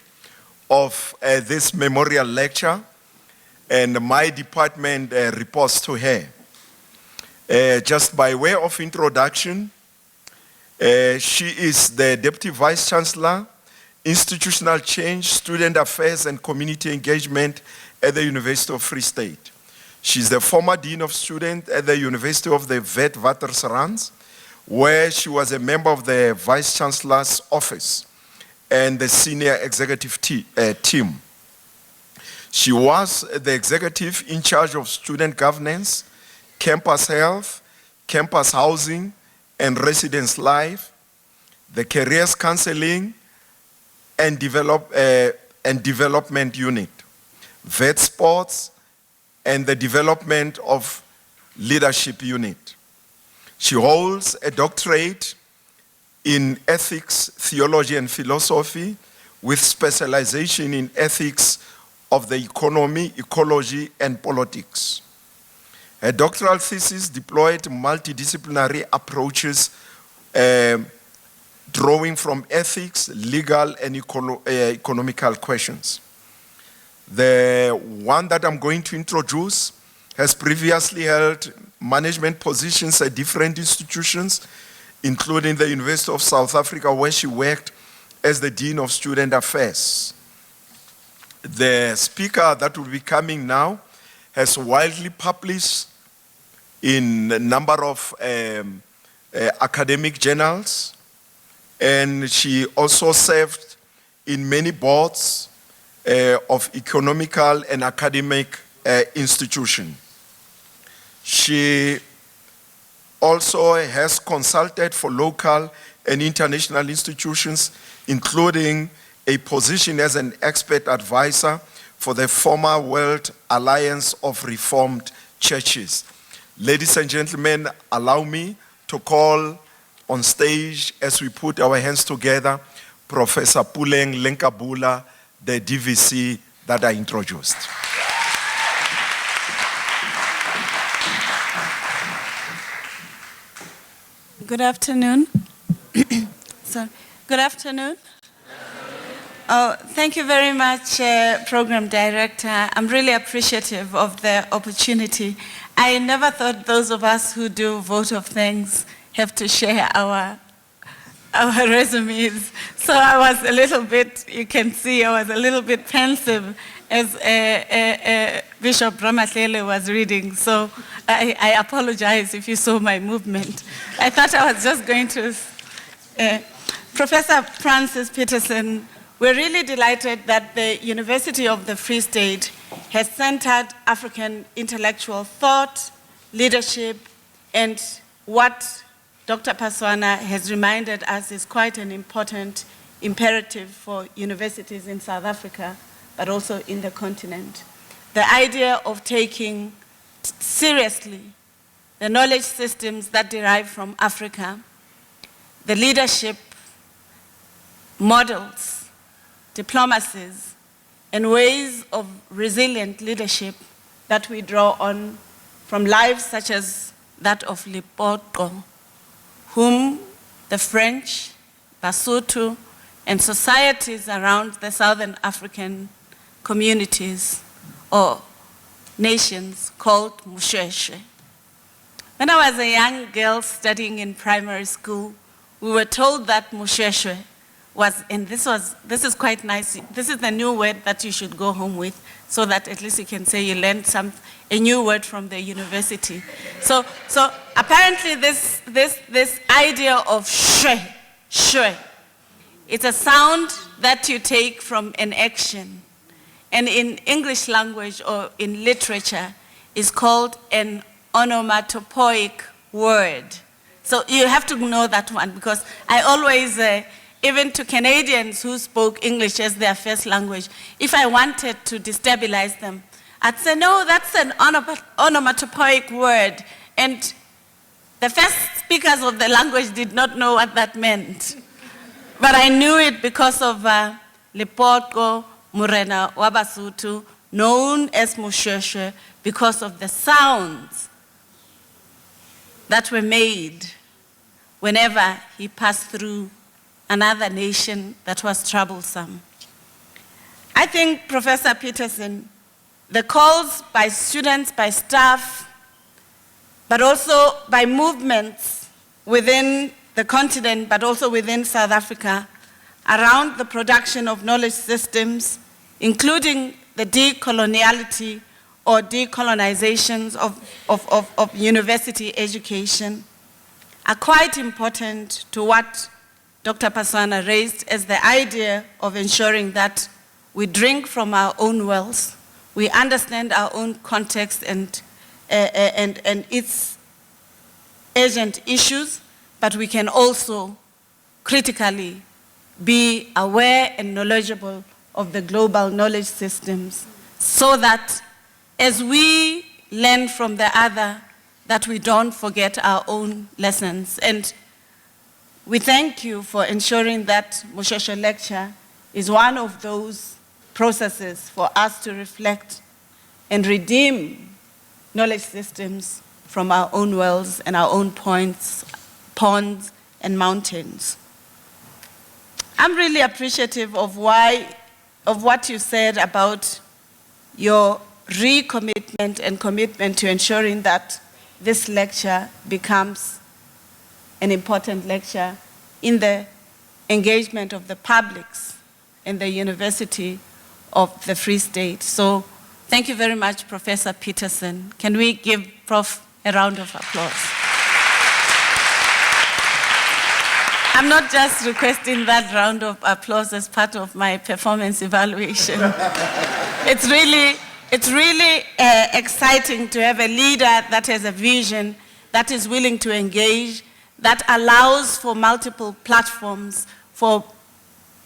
of this memorial lecture, and my department reports to her. Just by way of introduction, she is the Deputy Vice Chancellor, Institutional Change, Student Affairs and Community Engagement at the University of Free State. She's the former Dean of Students at the University of the Witwatersrand, where she was a member of the Vice Chancellor's Office and the Senior Executive Team. She was the executive in charge of student governance, campus health, campus housing, and residence life, the careers counseling, and development unit, vet sports, and the development of leadership unit. She holds a doctorate in ethics, theology, and philosophy with specialization in ethics of the economy, ecology, and politics. Her doctoral thesis deployed multidisciplinary approaches drawing from ethics, legal, and economical questions. The one that I'm going to introduce has previously held management positions at different institutions, including the University of South Africa, where she worked as the Dean of Student Affairs. The speaker that will be coming now has widely published in a number of academic journals, and she also served in many boards of economical and academic institutions. She also has consulted for local and international institutions, including a position as an expert advisor for the former World Alliance of Reformed Churches. Ladies and gentlemen, allow me to call on stage, as we put our hands together, Professor Itumeleng Mekoa, the DVC that I introduced. Good afternoon. Good afternoon. Oh, thank you very much, Program Director. I'm really appreciative of the opportunity. I never thought those of us who do vote of thanks have to share our resumes. So I was a little bit, you can see, I was a little bit pensive as Bishop Ramatlele was reading. So I apologize if you saw my movement. I thought I was just going to... Professor Francis Peterson, we're really delighted that the University of the Free State has centered African intellectual thought, leadership, and what Dr. Phaswa has reminded us is quite an important imperative for universities in South Africa, but also in the continent. The idea of taking seriously the knowledge systems that derive from Africa, the leadership models, diplomacies, and ways of resilient leadership that we draw on from lives such as that of Lepotho, whom the French, Basotho, and societies around the Southern African communities or nations called Moshoeshoe. When I was a young girl studying in primary school, we were told that Moshoeshoe was, and this is quite nice. This is the new word that you should go home with, so that at least you can say you learned a new word from the university. So apparently this idea of shwe, it's a sound that you take from an action. And in English language or in literature, is called an onomatopoeic word. So you have to know that one, because I always, even to Canadians who spoke English as their first language, if I wanted to destabilize them, I'd say, no, that's an onomatopoeic word. And the first speakers of the language did not know what that meant. But I knew it because of Lepotko Murena wa Basotho, known as Moshoeshoe, because of the sounds that were made whenever he passed through another nation that was troublesome. I think, Professor Peterson, the calls by students, by staff, but also by movements within the continent, but also within South Africa, around the production of knowledge systems, including the decoloniality or decolonizations of university education, are quite important to what Dr. Phaswa raised as the idea of ensuring that we drink from our own wells, we understand our own context and its urgent issues, but we can also critically be aware and knowledgeable of the global knowledge systems, so that as we learn from the other, that we don't forget our own lessons. And we thank you for ensuring that Moshoeshoe Lecture is one of those processes for us to reflect and redeem knowledge systems from our own wells and our own ponds and mountains. I'm really appreciative of what you said about your recommitment and commitment to ensuring that this lecture becomes an important lecture in the engagement of the publics in the University of the Free State. So thank you very much, Professor Peterson. Can we give Prof a round of applause? I'm not just requesting that round of applause as part of my performance evaluation. It's really exciting to have a leader that has a vision, that is willing to engage, that allows for multiple platforms, for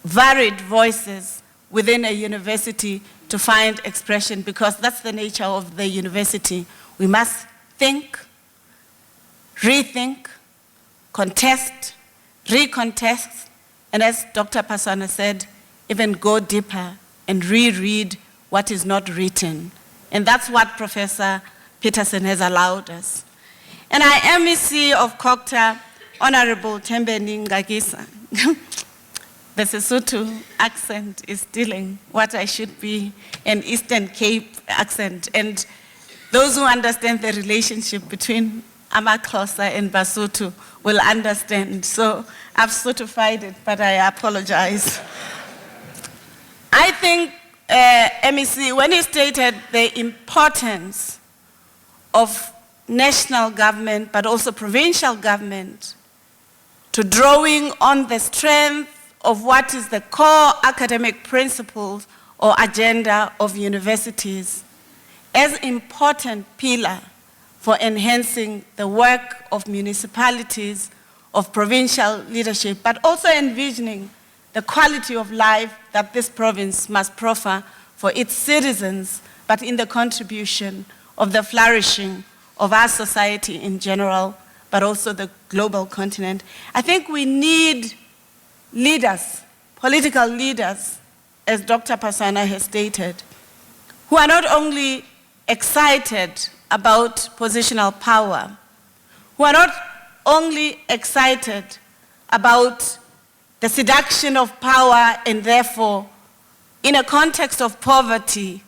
varied voices within a university to find expression, because that's the nature of the university. We must think, rethink, contest, recontest, and as Dr. Phaswa said, even go deeper and reread what is not written. And that's what Professor Peterson has allowed us. And our MEC of COGTA, Honorable Thembeni Ngagisa, the Sesotho accent is stealing what I should be, an Eastern Cape accent. And those who understand the relationship between AmaXhosa and Basotho will understand. So I've certified it, but I apologize. I think MEC, when he stated the importance of national government, but also provincial government, to drawing on the strength of what is the core academic principles or agenda of universities as important pillar for enhancing the work of municipalities, of provincial leadership, but also envisioning the quality of life that this province must proffer for its citizens, but in the contribution of the flourishing of our society in general, but also the global continent. I think we need leaders, political leaders, as Dr. Phaswa has stated, who are not only excited about positional power, who are not only excited about the seduction of power and therefore, in a context of poverty,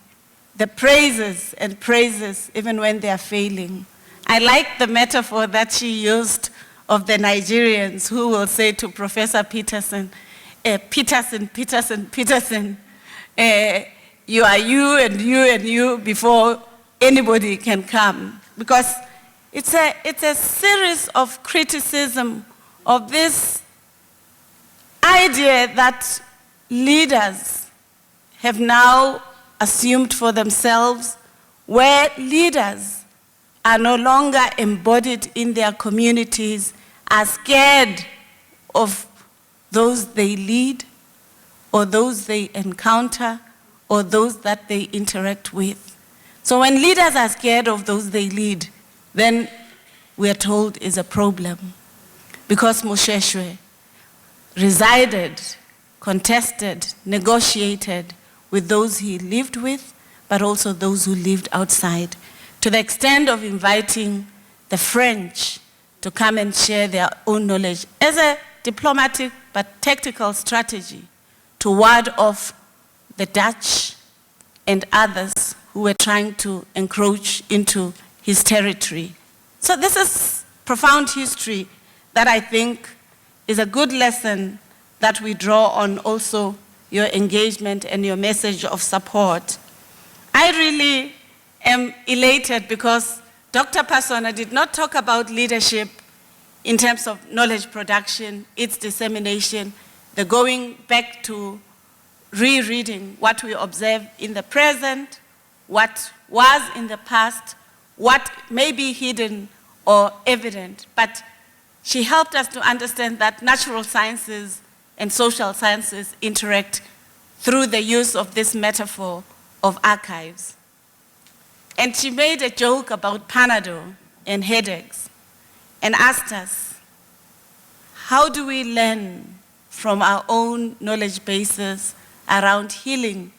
the praises and praises even when they are failing. I like the metaphor that she used of the Nigerians who will say to Professor Peterson, Peterson. You are you and you and you before anybody can come. Because it's a series of criticism of this idea that leaders have now assumed for themselves, where leaders are no longer embodied in their communities, are scared of those they lead, or those they encounter, or those that they interact with. So when leaders are scared of those they lead, then we are told is a problem. Because Moshoeshoe resided, contested, negotiated with those he lived with, but also those who lived outside, to the extent of inviting the French to come and share their own knowledge as a diplomatic but tactical strategy to ward off the Dutch and others who were trying to encroach into his territory. So this is profound history that I think is a good lesson that we draw on also your engagement and your message of support. I really am elated because Dr. Phaswa did not talk about leadership in terms of knowledge production, its dissemination, the going back to rereading what we observe in the present, what was in the past, what may be hidden or evident. But she helped us to understand that natural sciences and social sciences interact through the use of this metaphor of archives. And she made a joke about Panadol and headaches and asked us, how do we learn from our own knowledge bases around healing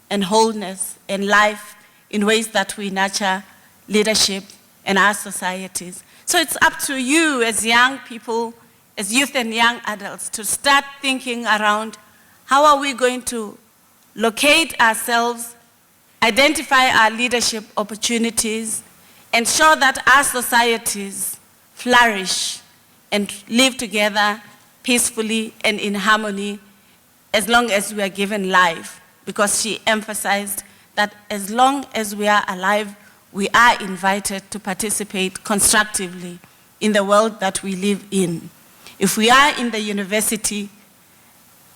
and wholeness and life in ways that we nurture leadership in our societies? So it's up to you as young people, as youth and young adults, to start thinking around how are we going to locate ourselves, identify our leadership opportunities, ensure that our societies flourish and live together peacefully and in harmony as long as we are given life. Because she emphasized that as long as we are alive, we are invited to participate constructively in the world that we live in. If we are in the university,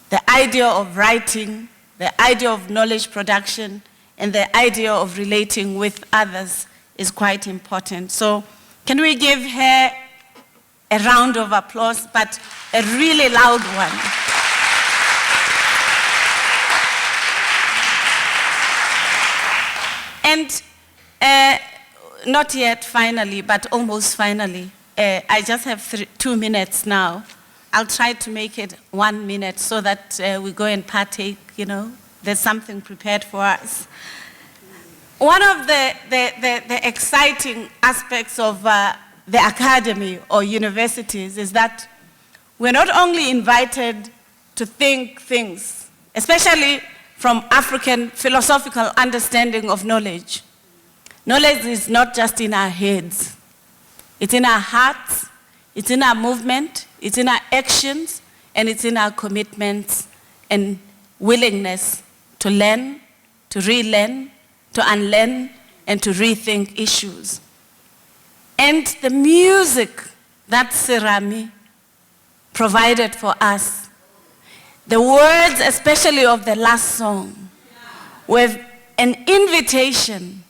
the idea of writing, the idea of knowledge production, and the idea of relating with others is quite important. So can we give her a round of applause, but a really loud one? And not yet finally, but almost finally. I just have 2 minutes now. I'll try to make it 1 minute so that we go and partake, you know, there's something prepared for us. One of the exciting aspects of the academy or universities is that we're not only invited to think things, especially from African philosophical understanding of knowledge. Knowledge is not just in our heads. It's in our hearts, it's in our movement, it's in our actions, and it's in our commitments and willingness to learn, to relearn, to unlearn, and to rethink issues. And the music that Serami provided for us, the words especially of the last song, were an invitation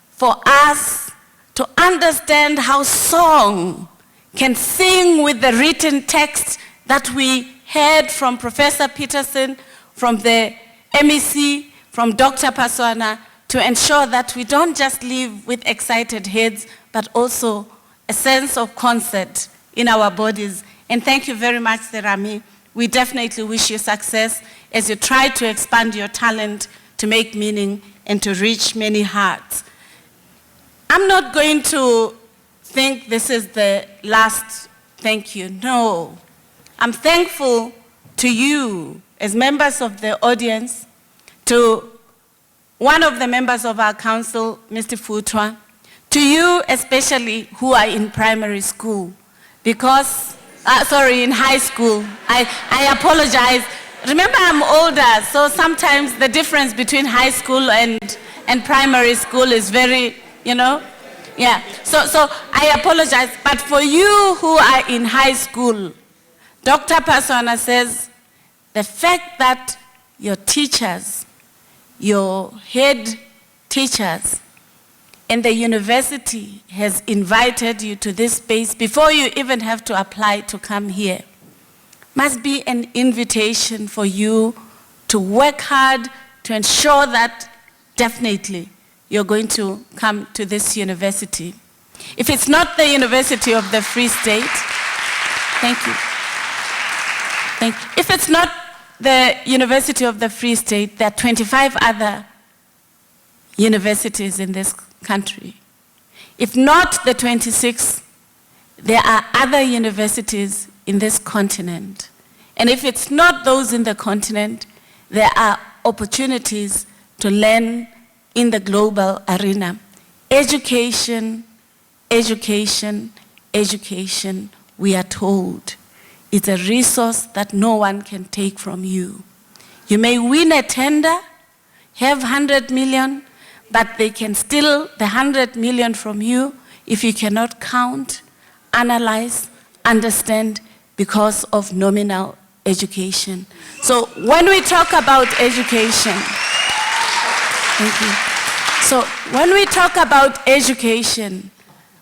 for us to understand how song can sing with the written text that we heard from Professor Peterson, from the MEC, from Dr. Phaswa, to ensure that we don't just live with excited heads, but also a sense of concert in our bodies. And thank you very much, Serami. We definitely wish you success as you try to expand your talent to make meaning and to reach many hearts. I'm not going to think this is the last thank you. No. I'm thankful to you as members of the audience, to one of the members of our council, Mr. Futwa, to you especially who are in primary school, because, sorry, in high school. I apologize. remember I'm older, so sometimes the difference between high school and primary school is very, yeah. So I apologize, but for you who are in high school, Dr. Phaswa says the fact that your teachers, your head teachers, and the university has invited you to this space before you even have to apply to come here must be an invitation for you to work hard to ensure that definitely you're going to come to this university. If it's not the University of the Free State, thank you. Thank you. If it's not the University of the Free State, there are 25 other universities in this country. If not the 26, there are other universities in this continent. And if it's not those in the continent, there are opportunities to learn in the global arena. Education, education, education, we are told, is a resource that no one can take from you. You may win a tender, have 100 million, but they can steal the 100 million from you if you cannot count, analyze, understand, because of nominal education. So when we talk about education, thank you. So when we talk about education,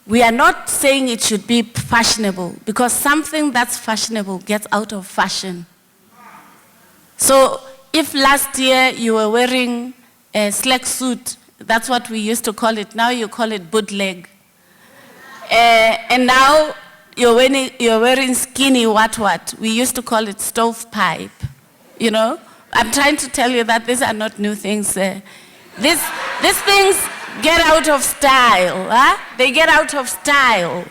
we are not saying it should be fashionable, because something that's fashionable gets out of fashion. So if last year you were wearing a slack suit, that's what we used to call it, now you call it bootleg. And now you're wearing skinny what. We used to call it stovepipe, I'm trying to tell you that these are not new things. These things get out of style. They get out of style.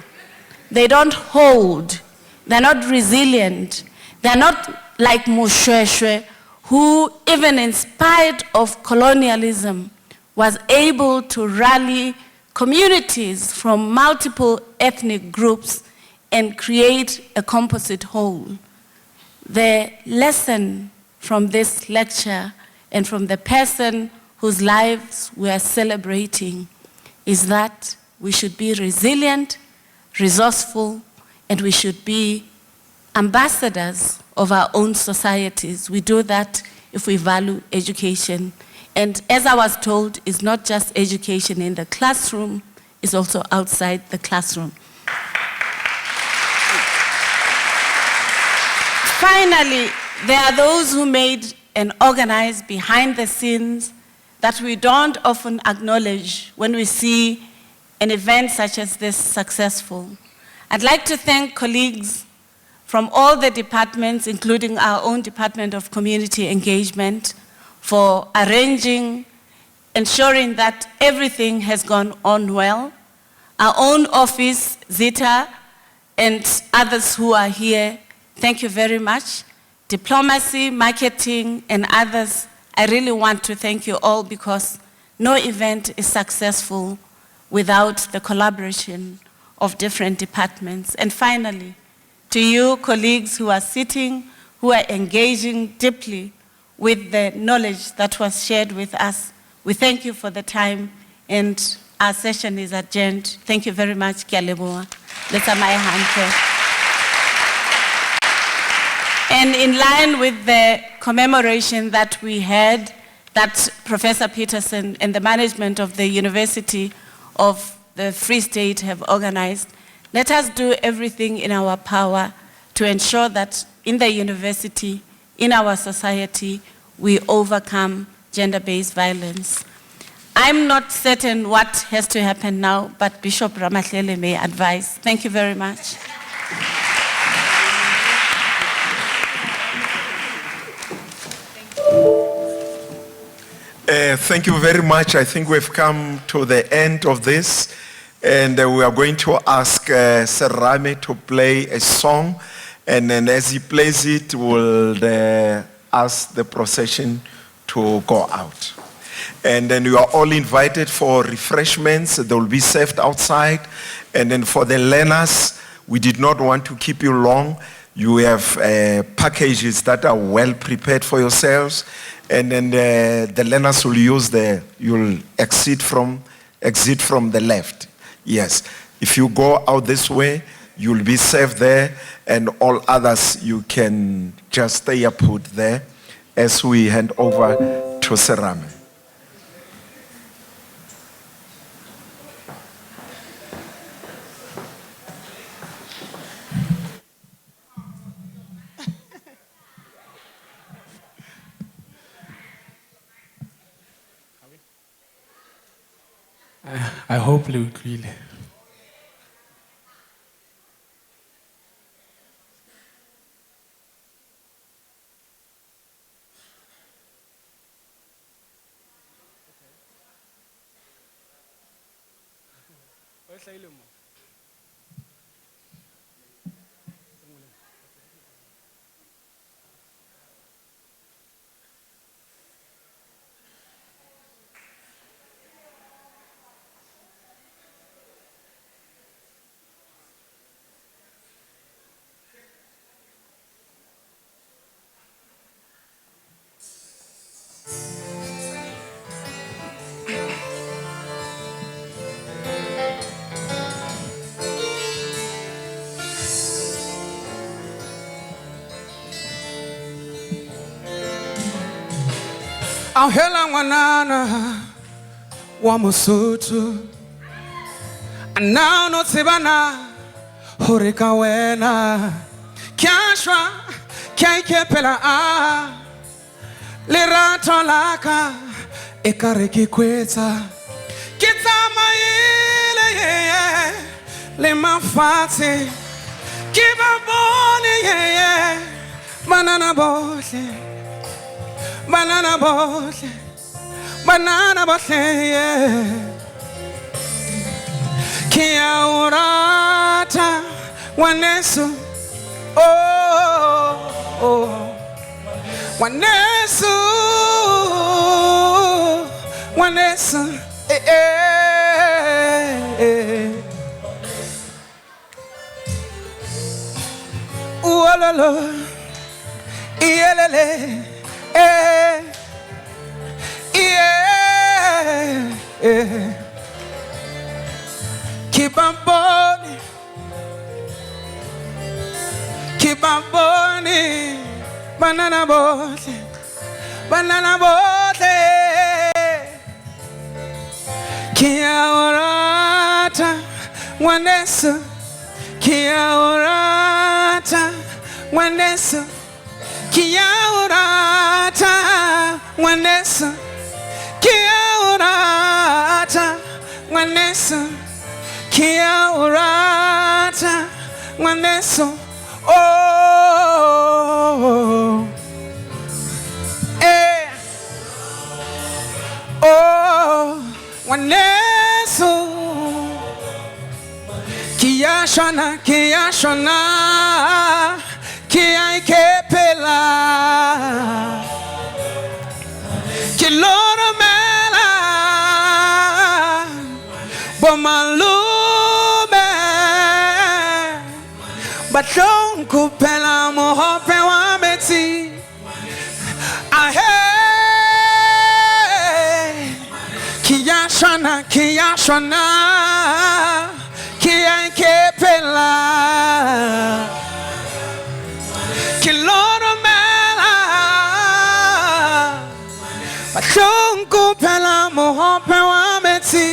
They don't hold. They're not resilient. They're not like Moshoeshoe, who even in spite of colonialism was able to rally communities from multiple ethnic groups and create a composite whole. The lesson from this lecture and from the person whose lives we are celebrating is that we should be resilient, resourceful, and we should be ambassadors of our own societies. We do that if we value education. And as I was told, it's not just education in the classroom, it's also outside the classroom. Finally, there are those who made and organized behind the scenes that we don't often acknowledge when we see an event such as this successful. I'd like to thank colleagues from all the departments, including our own Department of Community Engagement, for arranging, ensuring that everything has gone on well. Our own office, Zita, and others who are here, thank you very much. Diplomacy, marketing, and others, I really want to thank you all, because no event is successful without the collaboration of different departments. And finally, to you colleagues who are sitting, who are engaging deeply with the knowledge that was shared with us, we thank you for the time, and our session is adjourned. Thank you very much. Kia leboha. Let's have my hand. And in line with the commemoration that we had, that Professor Peterson and the management of the University of the Free State have organized, let us do everything in our power to ensure that in the university, in our society, we overcome gender-based violence. I'm not certain what has to happen now, but Bishop Ramahlele may advise. Thank you very much. Thank you very much. I think we've come to the end of this, and we are going to ask Serame to play a song, and then as he plays it, we'll ask the procession to go out. And then you are all invited for refreshments. They will be served outside. And then for the learners, we did not want to keep you long. You have packages that are well prepared for yourselves, and then the learners will you'll exit from the left. Yes. If you go out this way, you'll be safe there, and all others, you can just stay put there as we hand over to Serame. I hope you will. Ahela wanana wa Basotho ana no tsebana hore ka wena kyashwa kyaikepela a lerato laka ekare ke kwetsa ke tsamaile le mafatshe ke ba bone banana bohle banana bohle, yeah. Kia orata wanesu, oh, wanesu, Uololo, ielele. Keep on burning, banana boat, kia orata, wanesu, kia orata, wanesu, kia orata, wanesu, kia orata, wanesu, kia orata, wanesu, oh, oh, wanesu, kia shana, kia ikepela, kilora mela, bomalume, baton kupela mohope wa beti, ahe, kia shana, kia ikepela, kilora mela, baton kupela mohope wa beti.